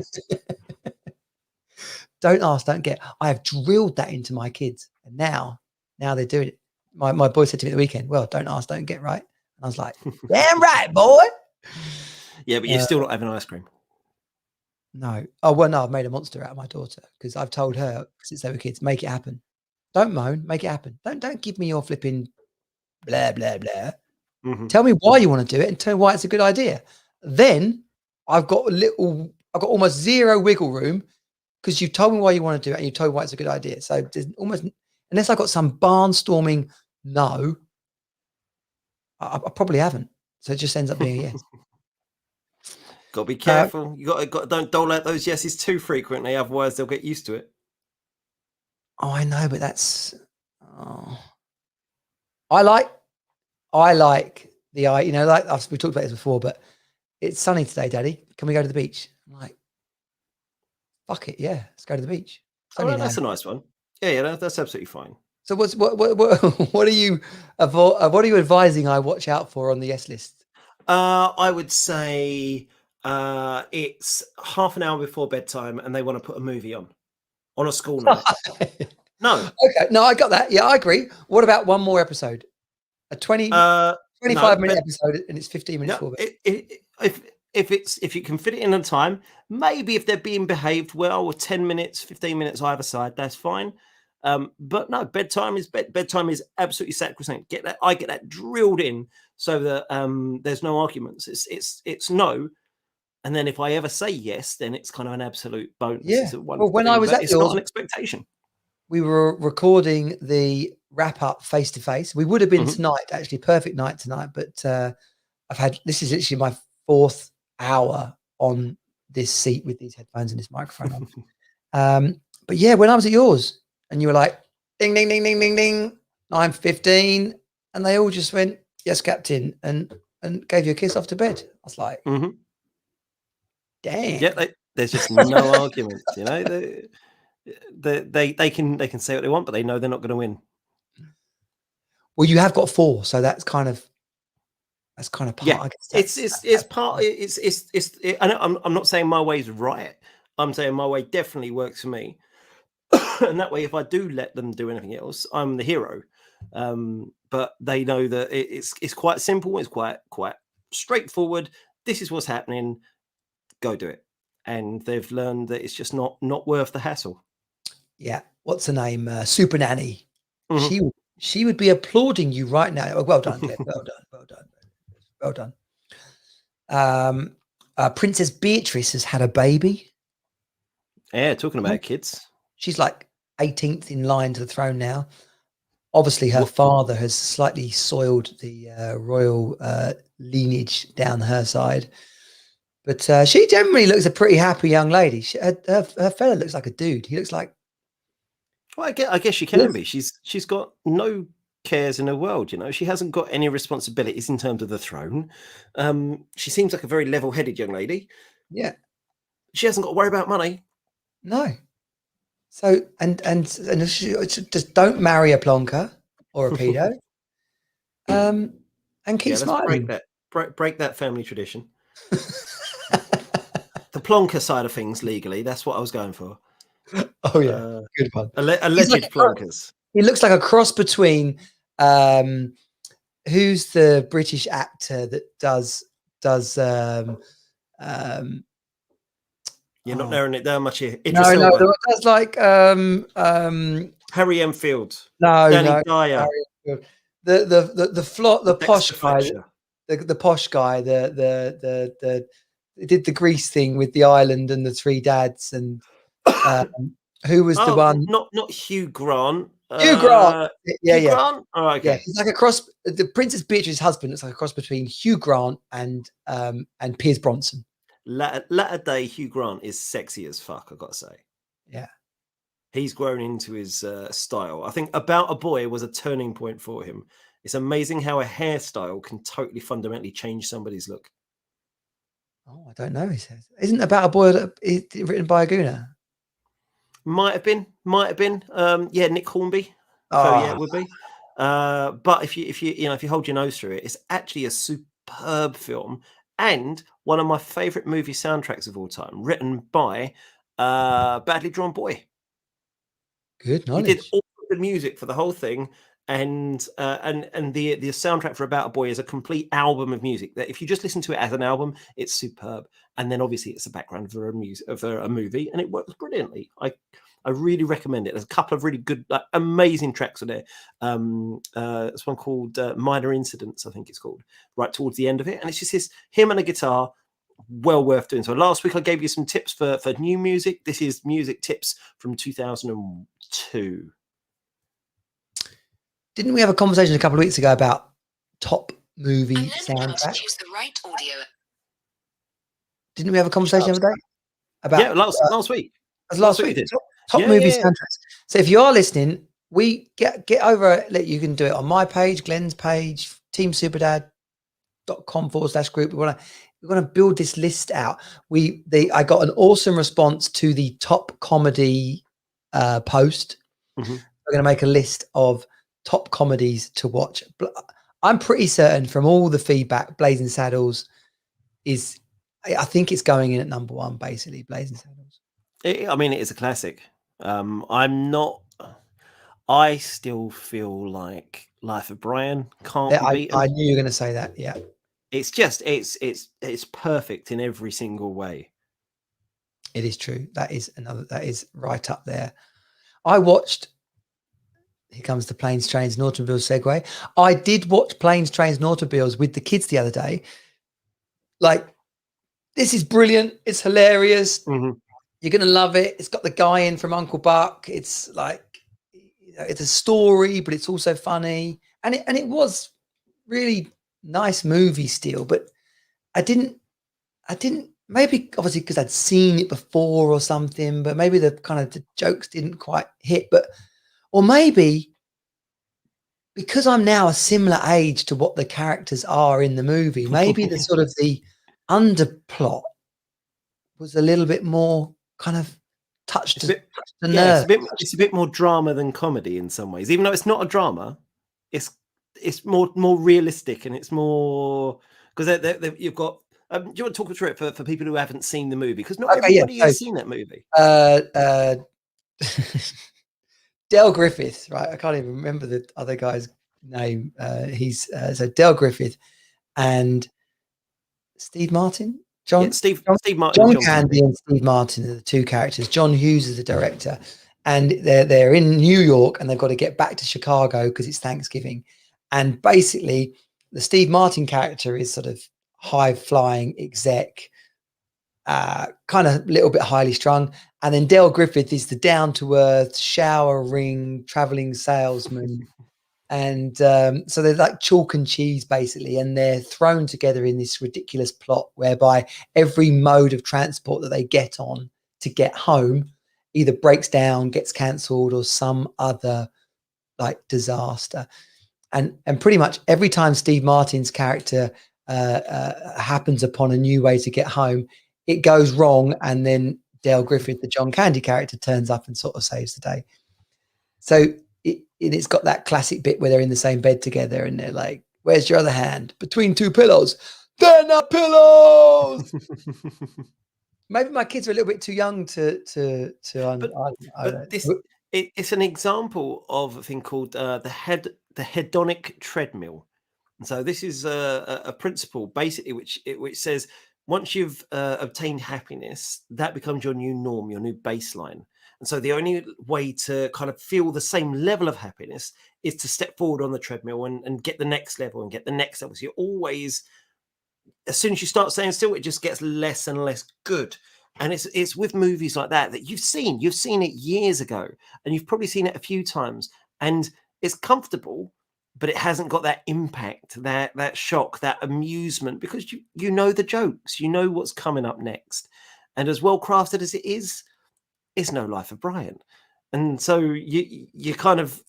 Don't ask, don't get. I have drilled that into my kids, and now they're doing it. My boy said to me at the weekend, well, don't ask, don't get, right? And I was like, damn right, boy. Yeah, but you're still not having ice cream. No. Oh, well, no, I've made a monster out of my daughter because I've told her, since they were kids, make it happen. Don't moan, make it happen. Don't give me your flipping blah, blah, blah. Tell me why you want to do it and tell me why it's a good idea. Then I've got almost zero wiggle room because you told me why you want to do it and you told me why it's a good idea. So there's almost, unless I've got some barnstorming no, I probably haven't. So it just ends up being a yes. Got to be careful. You got don't dole out those yeses too frequently, otherwise they'll get used to it. Oh, I know, but that's. Oh. I like the you know, like we talked about this before, but it's sunny today, Daddy. Can we go to the beach? I'm like, fuck it, yeah, let's go to the beach. That's a nice one. Yeah, that's absolutely fine. So what are you advising I watch out for on the yes list? I would say it's half an hour before bedtime and they want to put a movie on a school night. No. Okay, no, I got that. Yeah, I agree. What about one more episode? A 25-minute episode and it's 15 minutes for bed. If you can fit it in on time, maybe if they're being behaved well, or 10 minutes, 15 minutes either side, that's fine. But no, bedtime is absolutely sacrosanct. I get that drilled in so that there's no arguments. It's no, and then if I ever say yes, then it's kind of an absolute bonus. Yeah. Well, when I was at yours, it's not an expectation. We were recording the wrap up face to face. We would have been tonight, actually, perfect night tonight. But this is literally my 4th hour on this seat with these headphones and this microphone on. But yeah, when I was at yours and you were like, ding, ding, ding, ding, ding, ding, 9:15, and they all just went, yes, Captain, and gave you a kiss off to bed. I was like, damn. Yeah, there's just no arguments, you know. They can say what they want, but they know they're not going to win. Well, you have got 4, so that's kind of part. Yeah, I guess it's part. I'm not saying my way's right. I'm saying my way definitely works for me, and that way, if I do let them do anything else, I'm the hero. But they know that it's quite simple. It's quite straightforward. This is what's happening. Go do it, and they've learned that it's just not worth the hassle. Yeah. What's her name? Super Nanny. She would be applauding you right now. Well done, Glen. Well done. Princess Beatrice has had a baby. Yeah, talking about kids. She's like 18th in line to the throne now. Obviously, her father has slightly soiled the royal lineage down her side. But she generally looks a pretty happy young lady. Her fella looks like a dude. He looks like. Well, I guess she can be. She's got no cares in her world, you know. She hasn't got any responsibilities in terms of the throne. She seems like a very level-headed young lady. Yeah. She hasn't got to worry about money. No. So and she just don't marry a plonker or a pedo. And keep smiling. Break that family tradition. The plonker side of things legally, that's what I was going for. Oh yeah, good one. Alleged like plonkers. He looks like a cross between who's the British actor that does you're not narrowing it down much here. No, that's like Harry Enfield. No, Danny Dyer. The posh guy. the posh guy, the did the Grease thing with the island and the three dads, and who was the one? Not Hugh Grant. Hugh Grant. Yeah, Hugh yeah. Grant. Oh, okay. Yeah, he's like a cross. The Princess Beatrice's husband looks like a cross between Hugh Grant and Pierce Bronson. Latter day Hugh Grant is sexy as fuck, I gotta say. Yeah. He's grown into his style. I think About a Boy was a turning point for him. It's amazing how a hairstyle can totally fundamentally change somebody's look. Oh, I don't know. He says, isn't About a Boy written by a Gooner? Might have been. Yeah, Nick Hornby. Oh. So yeah, it would be. But if you hold your nose through it, it's actually a superb film and one of my favorite movie soundtracks of all time, written by Badly Drawn Boy. Good knowledge. He did all the music for the whole thing, and the soundtrack for About a Boy is a complete album of music that if you just listen to it as an album, it's superb. And then obviously it's a background for a movie, and it works brilliantly. I really recommend it. There's a couple of really good, amazing tracks on there. There's one called Minor Incidents, I think it's called, right towards the end of it, and it's just him and a guitar. Well worth doing. So last week I gave you some tips for new music. This is music tips from 2002. Didn't we have a conversation a couple of weeks ago about top movie soundtracks? Choose the right audio. Didn't we have a conversation the other day about last week? Last week. Top movie soundtracks. So if you are listening, we get over. You can do it on my page, Glen's page, teamsuperdad.com/group. We want to build this list out. I got an awesome response to the top comedy post. Mm-hmm. We're going to make a list of top comedies to watch. I'm pretty certain from all the feedback, Blazing Saddles is, I think it's going in at number one, basically, Blazing Saddles. I mean, it is a classic. I still feel like Life of Brian can't be beaten. I knew you were going to say that. Yeah. It's just, it's perfect in every single way. It is true. That is right up there. I watched, here comes the Planes, Trains, and Automobiles segue. I did watch Planes, Trains, and Automobiles with the kids the other day. Like, this is brilliant. It's hilarious. Mm-hmm. You're going to love it. It's got the guy in from Uncle Buck. It's like, it's a story, but it's also funny. And it was really nice movie still, but I didn't, maybe obviously because I'd seen it before or something, but maybe the jokes didn't quite hit, or maybe because I'm now a similar age to what the characters are in the movie, maybe the sort of the underplot was a little bit more kind of touched the nerve. It's a bit more drama than comedy in some ways, even though it's not a drama. It's more realistic, and it's more because you've got. Do you want to talk through it for people who haven't seen the movie? Because not everybody has seen that movie. Del Griffith, right? I can't even remember the other guy's name. He's so Del Griffith and Steve Martin. Steve Martin. John Candy and Steve Martin are the two characters. John Hughes is the director, and they're in New York, and they've got to get back to Chicago because it's Thanksgiving. And basically, the Steve Martin character is sort of high-flying exec, kind of a little bit highly strung. And then Del Griffith is the down-to-earth, shower-ring, traveling salesman. And so they're like chalk and cheese, basically, and they're thrown together in this ridiculous plot whereby every mode of transport that they get on to get home either breaks down, gets cancelled, or some other like disaster. And pretty much every time Steve Martin's character happens upon a new way to get home, it goes wrong, and then Dale Griffith, the John Candy character, turns up and sort of saves the day. So it's got that classic bit where they're in the same bed together and they're like, "Where's your other hand?" "Between two pillows." "They're not pillows." Maybe my kids are a little bit too young to it's an example of a thing called the hedonic treadmill. And so this is a principle basically which says once you've obtained happiness, that becomes your new norm, your new baseline. And so the only way to kind of feel the same level of happiness is to step forward on the treadmill and get the next level and get the next level. So you're always, as soon as you start staying still, it just gets less and less good. And it's with movies like that you've seen it years ago, and you've probably seen it a few times, and it's comfortable, but it hasn't got that impact, that shock, that amusement, because you know the jokes, you know what's coming up next. And as well crafted as it is, it's no Life of Brian. And so you kind of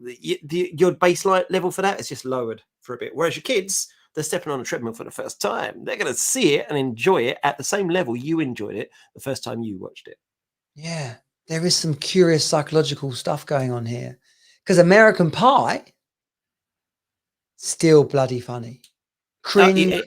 your baseline level for that is just lowered for a bit. Whereas your kids, they're stepping on a treadmill for the first time. They're going to see it and enjoy it at the same level you enjoyed it the first time you watched it. Yeah, there is some curious psychological stuff going on here, because American Pie, still bloody funny, cringe,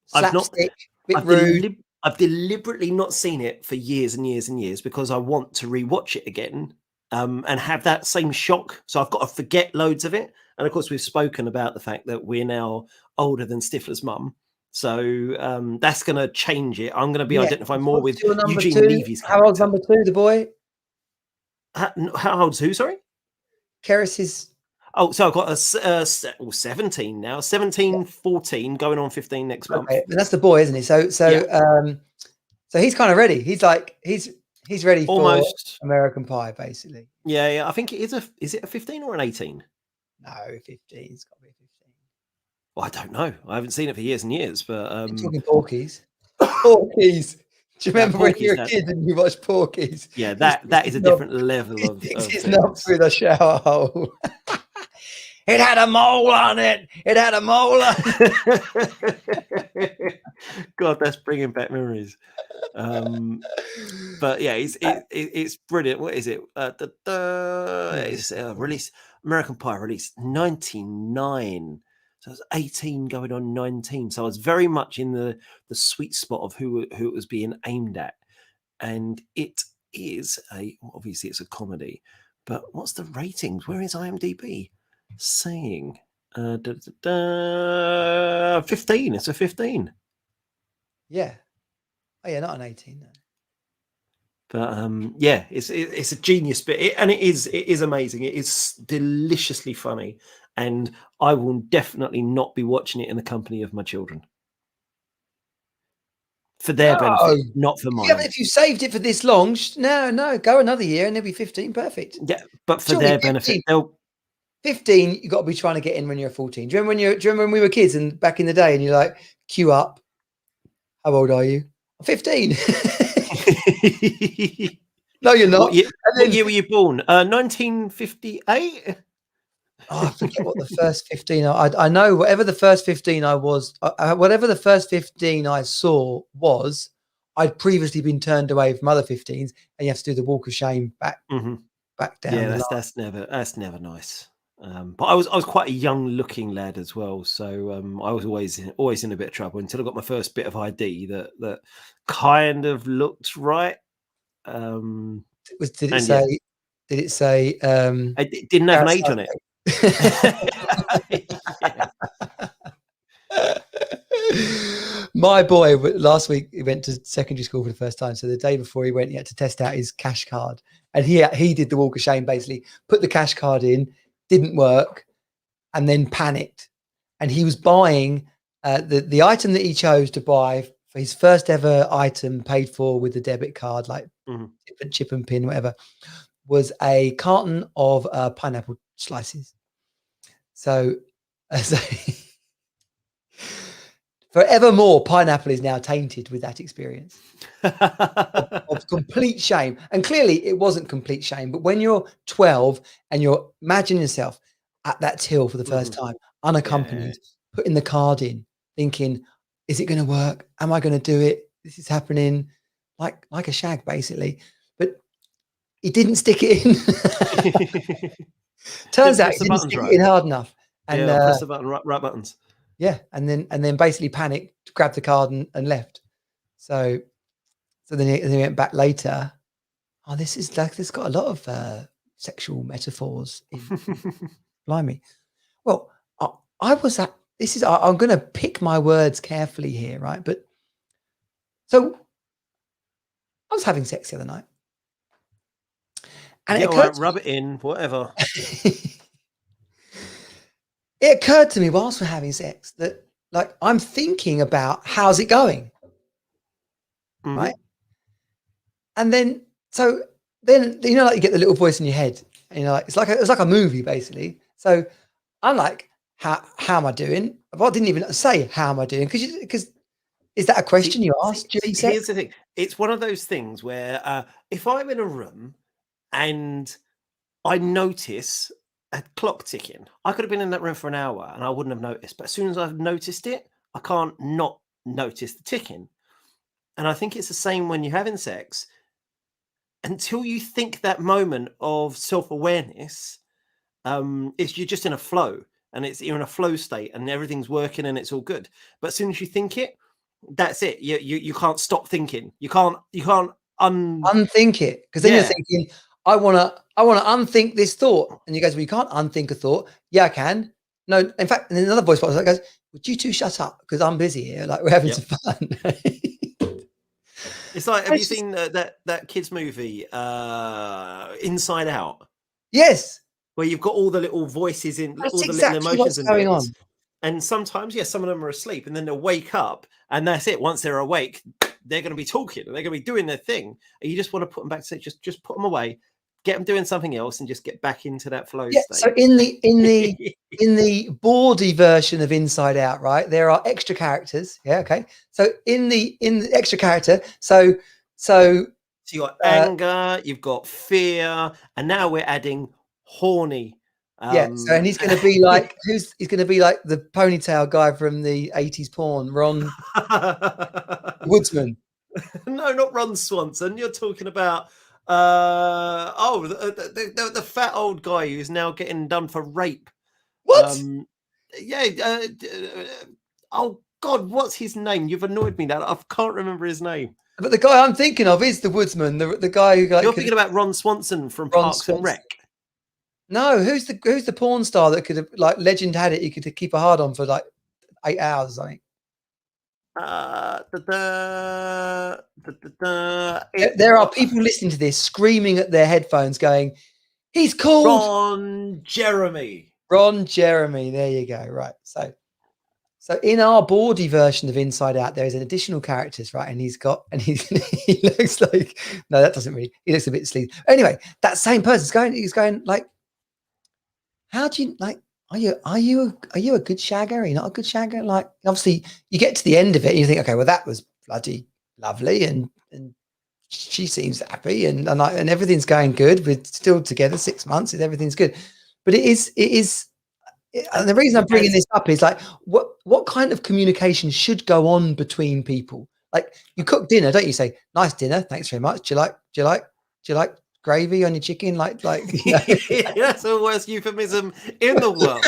slapstick, bit rude. I've deliberately not seen it for years and years and years because I want to rewatch it again and have that same shock. So I've got to forget loads of it. And of course, we've spoken about the fact that we're now older than Stifler's mum. So that's going to change it. I'm going to be identifying more with Eugene Levy's character. How old's number 2, the boy? How old's who, sorry? Keris is... Oh, so I've got a 17 now, 17, 14, going on 15 next month. Okay, that's the boy, isn't he? So he's kind of ready. He's like, he's ready almost for American Pie, basically. Yeah. I think it is it a 15 or an 18? No, 15. It's got to be a 15. Well, I don't know. I haven't seen it for years and years, but you're talking Porky's. Porky's. Do you remember when you were a kid and you watched Porky's? Yeah, that is a different level of. It's not through the shower hole. It had a mole on it. It had a mole on it. God, that's bringing back memories. But yeah, it's brilliant. What is it? It's released American Pie, released 99. So I was 18 going on 19. So I was very much in the sweet spot of who it was being aimed at. And it is obviously it's a comedy, but what's the ratings? Where is IMDb saying? 15. It's a 15. Yeah. Oh yeah, not an 18. No. But yeah, it's a genius bit, and it is amazing. It is deliciously funny, and I will definitely not be watching it in the company of my children. For their benefit, not for mine. Yeah, but if you saved it for this long, no, go another year and it'll be 15. Perfect. Yeah, but for their benefit, 15, you've got to be trying to get in when you're 14. Do you remember when we were kids and back in the day and you're like, queue up? How old are you? I'm 15. No, you're not. What year were you born? 1958? I forget what the first 15. I know whatever the first 15 I was, whatever the first 15 I saw was, I'd previously been turned away from other 15s, and you have to do the walk of shame back down. Yeah, that's never nice. But I was quite a young looking lad as well, so I was always in a bit of trouble until I got my first bit of ID that kind of looked right. Did it say? It didn't have an age on it. My boy last week, he went to secondary school for the first time. So the day before he went, he had to test out his cash card, and he did the walk of shame. Basically, put the cash card in, didn't work, and then panicked. And he was buying the item that he chose to buy for his first ever item, paid for with the debit card, like chip and pin, whatever, was a carton of pineapple slices. So, forevermore, pineapple is now tainted with that experience of complete shame. And clearly it wasn't complete shame, but when you're 12 and you're imagining yourself at that till for the first time, unaccompanied, putting the card in, thinking, is it going to work? Am I going to do it? This is happening like a shag, basically. But he didn't stick it in. Turns out he didn't stick it in hard enough. And press the button, right buttons. Yeah, and then basically panicked, grabbed the card and left. So then he went back later. Oh, this got a lot of sexual metaphors in blimey. Well, I was at this is I'm going to pick my words carefully here, right? But So I was having sex the other night, and Yeah, all right, rub it in, whatever. It occurred to me whilst we're having sex that, like, I'm thinking about how's it going, right? And then, so then, you know, like you get the little voice in your head, and you're like, it's like a movie basically. So I'm like, how am I doing? Well, I didn't even say how am I doing, because is that a question you ask during sex? Here's the thing: it's one of those things where if I'm in a room and I notice a clock ticking, I could have been in that room for an hour and I wouldn't have noticed. But as soon as I've noticed it, I can't not notice the ticking. And I think it's the same when you're having sex. Until you think that moment of self-awareness, it's you're just in a flow, and you're in a flow state, and everything's working and it's all good. But as soon as you think it, that's it. You can't stop thinking. You can't unthink it, because then you're thinking, I wanna unthink this thought, and you guys, well, you can't unthink a thought. Yeah, I can. No, in fact, and then another voice pops up, goes, would you two shut up, because I'm busy here, like we're having some fun. It's like, have you seen that kids movie, Inside Out? Yes. Where you've got all the little voices in, That's all the exactly little emotions what's going on. And sometimes, some of them are asleep, and then they'll wake up, and that's it. Once they're awake, they're going to be talking, and they're going to be doing their thing. And you just want to put them back to just put them away, get them doing something else, and just get back into that flow state. So in the bawdy version of Inside Out, right, there are extra characters. Yeah, okay. So in the extra character, so you got anger, you've got fear, and now we're adding horny. So and he's going to be like, he's going to be like the ponytail guy from the 80s porn, Ron Woodsman. No, not Ron Swanson. You're talking about the fat old guy who's now getting done for rape. What? Oh God, what's his name? You've annoyed me now. I can't remember his name. But the guy I'm thinking of is the Woodsman, the guy who, like, you're thinking about Ron Swanson from Parks and Rec. No, who's the porn star that could have, like, legend had it, you could keep a hard on for like 8 hours or something. There are people listening to this screaming at their headphones going, he's called Ron Jeremy. Ron Jeremy. There you go. Right. So in our bawdy version of Inside Out, there is an additional characters, right? And he looks like, no, that doesn't really, he looks a bit sleazy. Anyway, that same person's he's going like, how do you, like, are you a good shagger? Are you not a good shagger? Like, obviously you get to the end of it and you think, okay, well, that was bloody lovely, and she seems happy, and everything's going good. We're still together 6 months, and everything's good. But it is and the reason I'm bringing this up is, like, what kind of communication should go on between people? Like, you cook dinner, don't you? Say, nice dinner, thanks very much. Do you like gravy on your chicken? Like, you know? That's the worst euphemism in the world.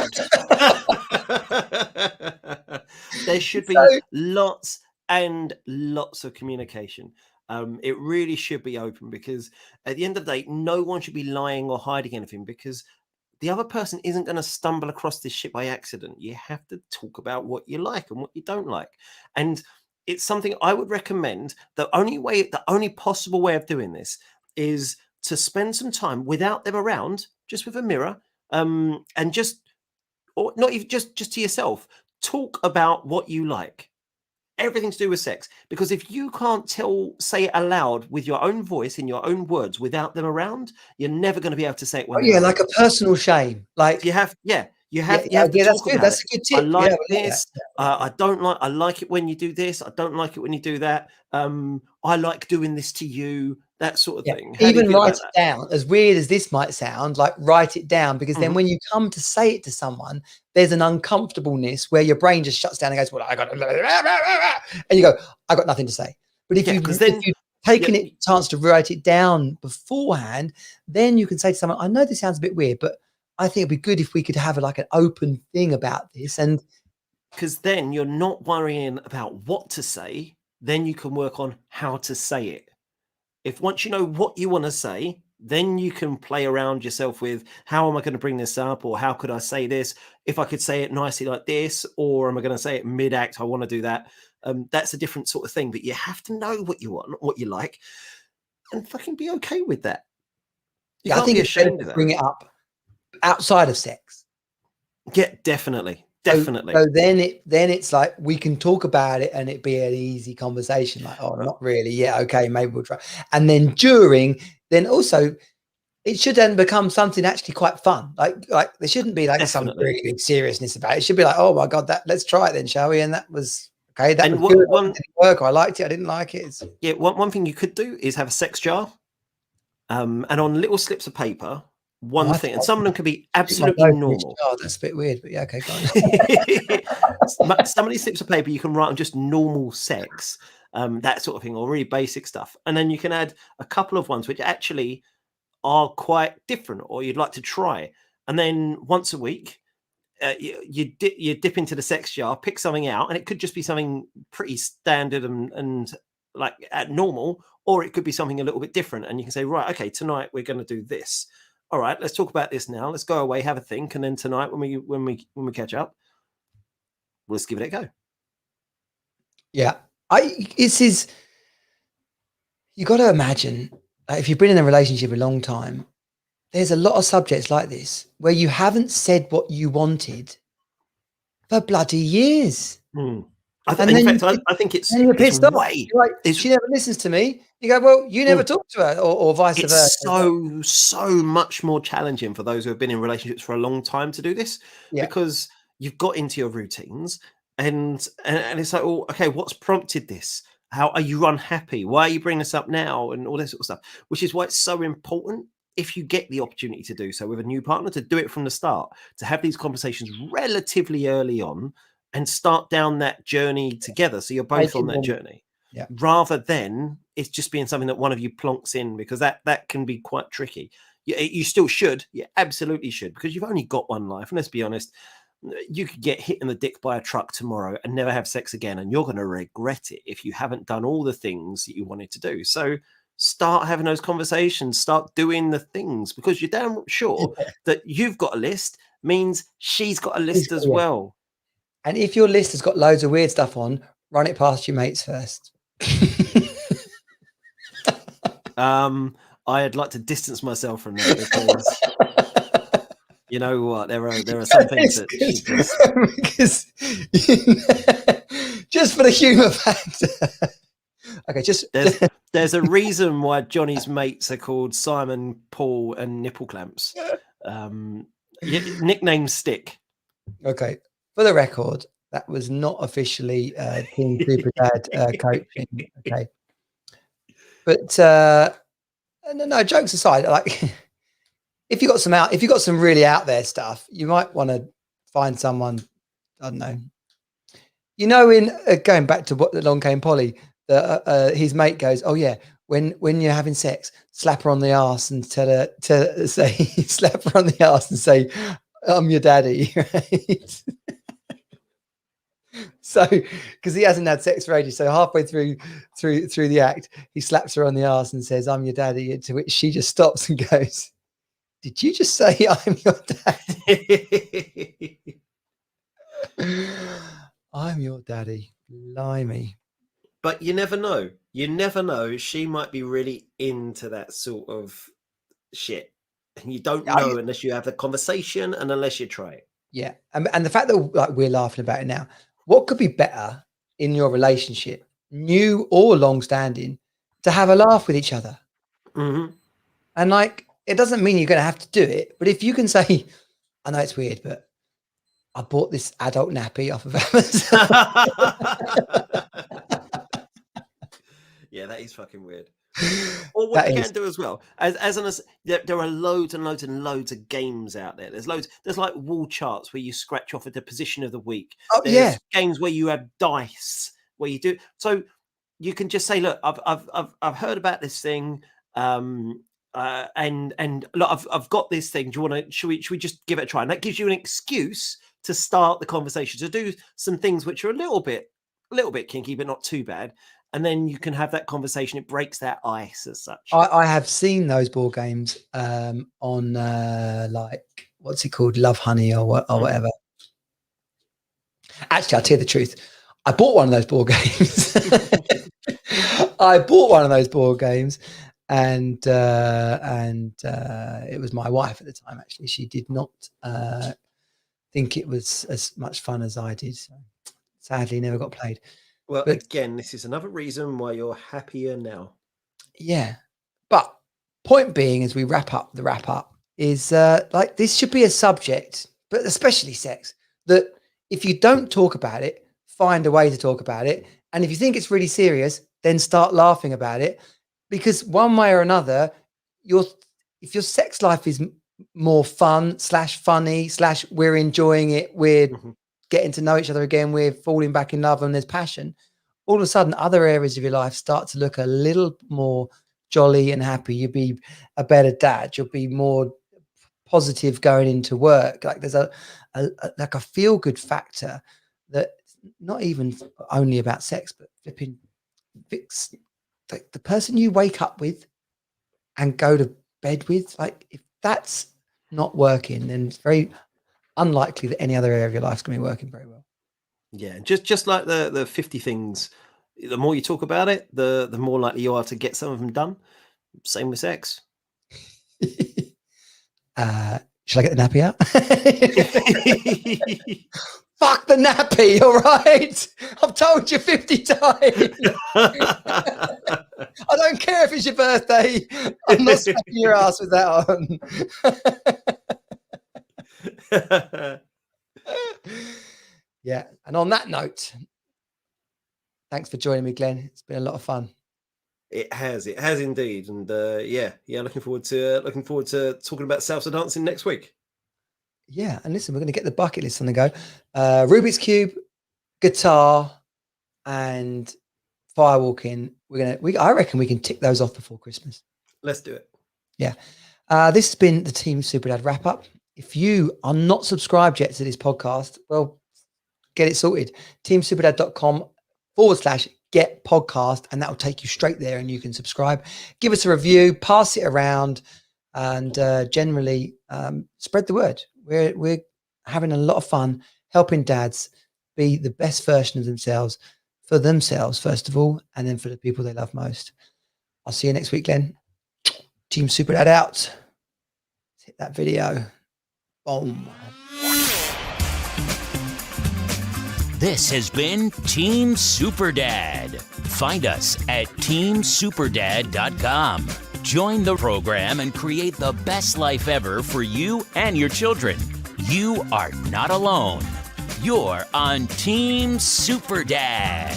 There should be lots and lots of communication. It really should be open, because at the end of the day, no one should be lying or hiding anything, because the other person isn't going to stumble across this shit by accident. You have to talk about what you like and what you don't like. And it's something I would recommend. The only possible way of doing this is to spend some time without them around, just with a mirror, and or not even just to yourself, talk about what you like. Everything to do with sex. Because if you can't say it aloud with your own voice in your own words without them around, you're never going to be able to say it when they're like a personal shame. Like, you have to talk about that's a good tip. I like this. I don't like. I like it when you do this. I don't like it when you do that. I like doing this to you. That sort of thing. Even write it down. As weird as this might sound, like, write it down, because then when you come to say it to someone, there's an uncomfortableness where your brain just shuts down and goes, well, I got, and you go, I got nothing to say. But if you've taken a chance to write it down beforehand, then you can say to someone, I know this sounds a bit weird, but I think it'd be good if we could have like an open thing about this. And because then you're not worrying about what to say, then you can work on how to say it. If once you know what you want to say, then you can play around yourself with, how am I going to bring this up? Or how could I say this? If I could say it nicely like this, or am I going to say it mid-act? I want to do that. That's a different sort of thing. But you have to know what you want, what you like, and fucking be okay with that. You can't be ashamed of that. Bring it up outside of sex. Yeah, definitely. So then it's like we can talk about it and it be an easy conversation. Like, oh, not really. Yeah, okay, maybe we'll try. And then then also it should then become something actually quite fun. Like there shouldn't be like some really big seriousness about it. It should be like, oh my God, let's try it then, shall we? And that was okay. That was good. It didn't work. I liked it. I didn't like it. One thing you could do is have a sex jar, and on little slips of paper. One thing, and some of them can be absolutely normal. Oh, that's a bit weird, but yeah, okay, go on. Some of these slips of paper you can write on just normal sex, that sort of thing, or really basic stuff, and then you can add a couple of ones which actually are quite different, or you'd like to try, and then once a week, you dip into the sex jar, pick something out, and it could just be something pretty standard and like at normal, or it could be something a little bit different, and you can say, right, okay, tonight we're going to do this. All right, let's talk about this now. Let's go away, have a think, and then tonight when we catch up, let's give it a go. Yeah, you got to imagine if you've been in a relationship a long time, there's a lot of subjects like this where you haven't said what you wanted for bloody years. I think it's pissed off. Like, she never listens to me. You go, well, you never talk to her, or vice versa. It's so much more challenging for those who have been in relationships for a long time to do this, because you've got into your routines, and it's like, oh, okay, what's prompted this? How are you unhappy? Why are you bringing this up now? And all this sort of stuff, which is why it's so important, if you get the opportunity to do so with a new partner, to do it from the start, to have these conversations relatively early on, and start down that journey together, so you're both on that journey, rather than it's just being something that one of you plonks in, because that can be quite tricky. You still should, you absolutely should, because you've only got one life, and let's be honest, you could get hit in the dick by a truck tomorrow and never have sex again, and you're going to regret it if you haven't done all the things that you wanted to do. So start having those conversations, start doing the things, because you're damn sure that you've got a list means she's got a list as well. And if your list has got loads of weird stuff on, run it past your mates first. I'd like to distance myself from that, because you know what, there are some things that just for the humour factor. Okay, there's a reason why Johnny's mates are called Simon, Paul, and Nipple Clamps. Nicknames stick. Okay. For the record, that was not officially Team Super Dad coaching. Okay, but no, jokes aside, like if you got some really out there stuff, you might want to find someone. I don't know. You know, in going back to what Along Came Polly, his mate goes, "Oh yeah, when you're having sex, slap her on the arse and tell her to say, slap her on the arse and say, I'm your daddy." Right? So, because he hasn't had sex for ages, so halfway through the act, he slaps her on the arse and says, "I'm your daddy," to which she just stops and goes, "Did you just say I'm your daddy?" I'm your daddy. Blimey. But you never know. You never know. She might be really into that sort of shit. And you don't know unless you have the conversation and unless you try it. Yeah. And the fact that like we're laughing about it now, what could be better in your relationship, new or long-standing, to have a laugh with each other? Mm-hmm. And like, it doesn't mean you're going to have to do it. But if you can say, I know it's weird, but I bought this adult nappy off of Amazon. Yeah, that is fucking weird. Or what you can do as well, there are loads and loads and loads of games out there. There's like wall charts where you scratch off at the position of the week. There's games where you have dice where you do. So you can just say, look, I've heard about this thing, and look, I've got this thing. Do you want to? Should we just give it a try? And that gives you an excuse to start the conversation, to do some things which are a little bit kinky, but not too bad. And then you can have that conversation. It breaks that ice as such. I have seen those board games on like, what's it called? Love Honey or whatever. Actually, I'll tell you the truth. I bought one of those board games. I bought one of those board games, and it was my wife at the time. Actually, she did not think it was as much fun as I did. So sadly, never got played. Well, but again, this is another reason why you're happier now. Yeah, but point being, as we wrap up, is like this should be a subject, but especially sex, that if you don't talk about it, find a way to talk about it. And if you think it's really serious, then start laughing about it, because one way or another, if your sex life is more fun / funny / we're enjoying it, we're getting to know each other again, we're falling back in love, and there's passion, all of a sudden other areas of your life start to look a little more jolly and happy. You'll be a better dad. You'll be more positive going into work. Like there's a feel good factor that not even only about sex, but flipping fix like the person you wake up with and go to bed with. Like if that's not working, then it's very unlikely that any other area of your life is going to be working very well. Yeah, just like the 50 things, the more you talk about it, the more likely you are to get some of them done. Same with sex. Should I get the nappy out? Fuck the nappy, all right? I've told you 50 times. I don't care if it's your birthday. I'm not smacking your ass with that on. Yeah, and on that note, thanks for joining me, Glenn. It's been a lot of fun. It has indeed, and yeah, looking forward to talking about salsa dancing next week. Yeah, and listen, we're going to get the bucket list on the go. Rubik's Cube, guitar, and firewalking. I reckon we can tick those off before Christmas. Let's do it. Yeah. This has been the Team Super Dad wrap up. If you are not subscribed yet to this podcast, well, get it sorted. teamsuperdad.com/get podcast, and that will take you straight there and you can subscribe. Give us a review, pass it around, and generally spread the word. We're having a lot of fun helping dads be the best version of themselves, for themselves first of all, and then for the people they love most. I'll see you next week, Glenn. Team Super Dad out. Let's hit that video. Boom. This has been Team Super Dad. Find us at teamsuperdad.com. Join the program and create the best life ever for you and your children. You are not alone. You're on Team Super Dad.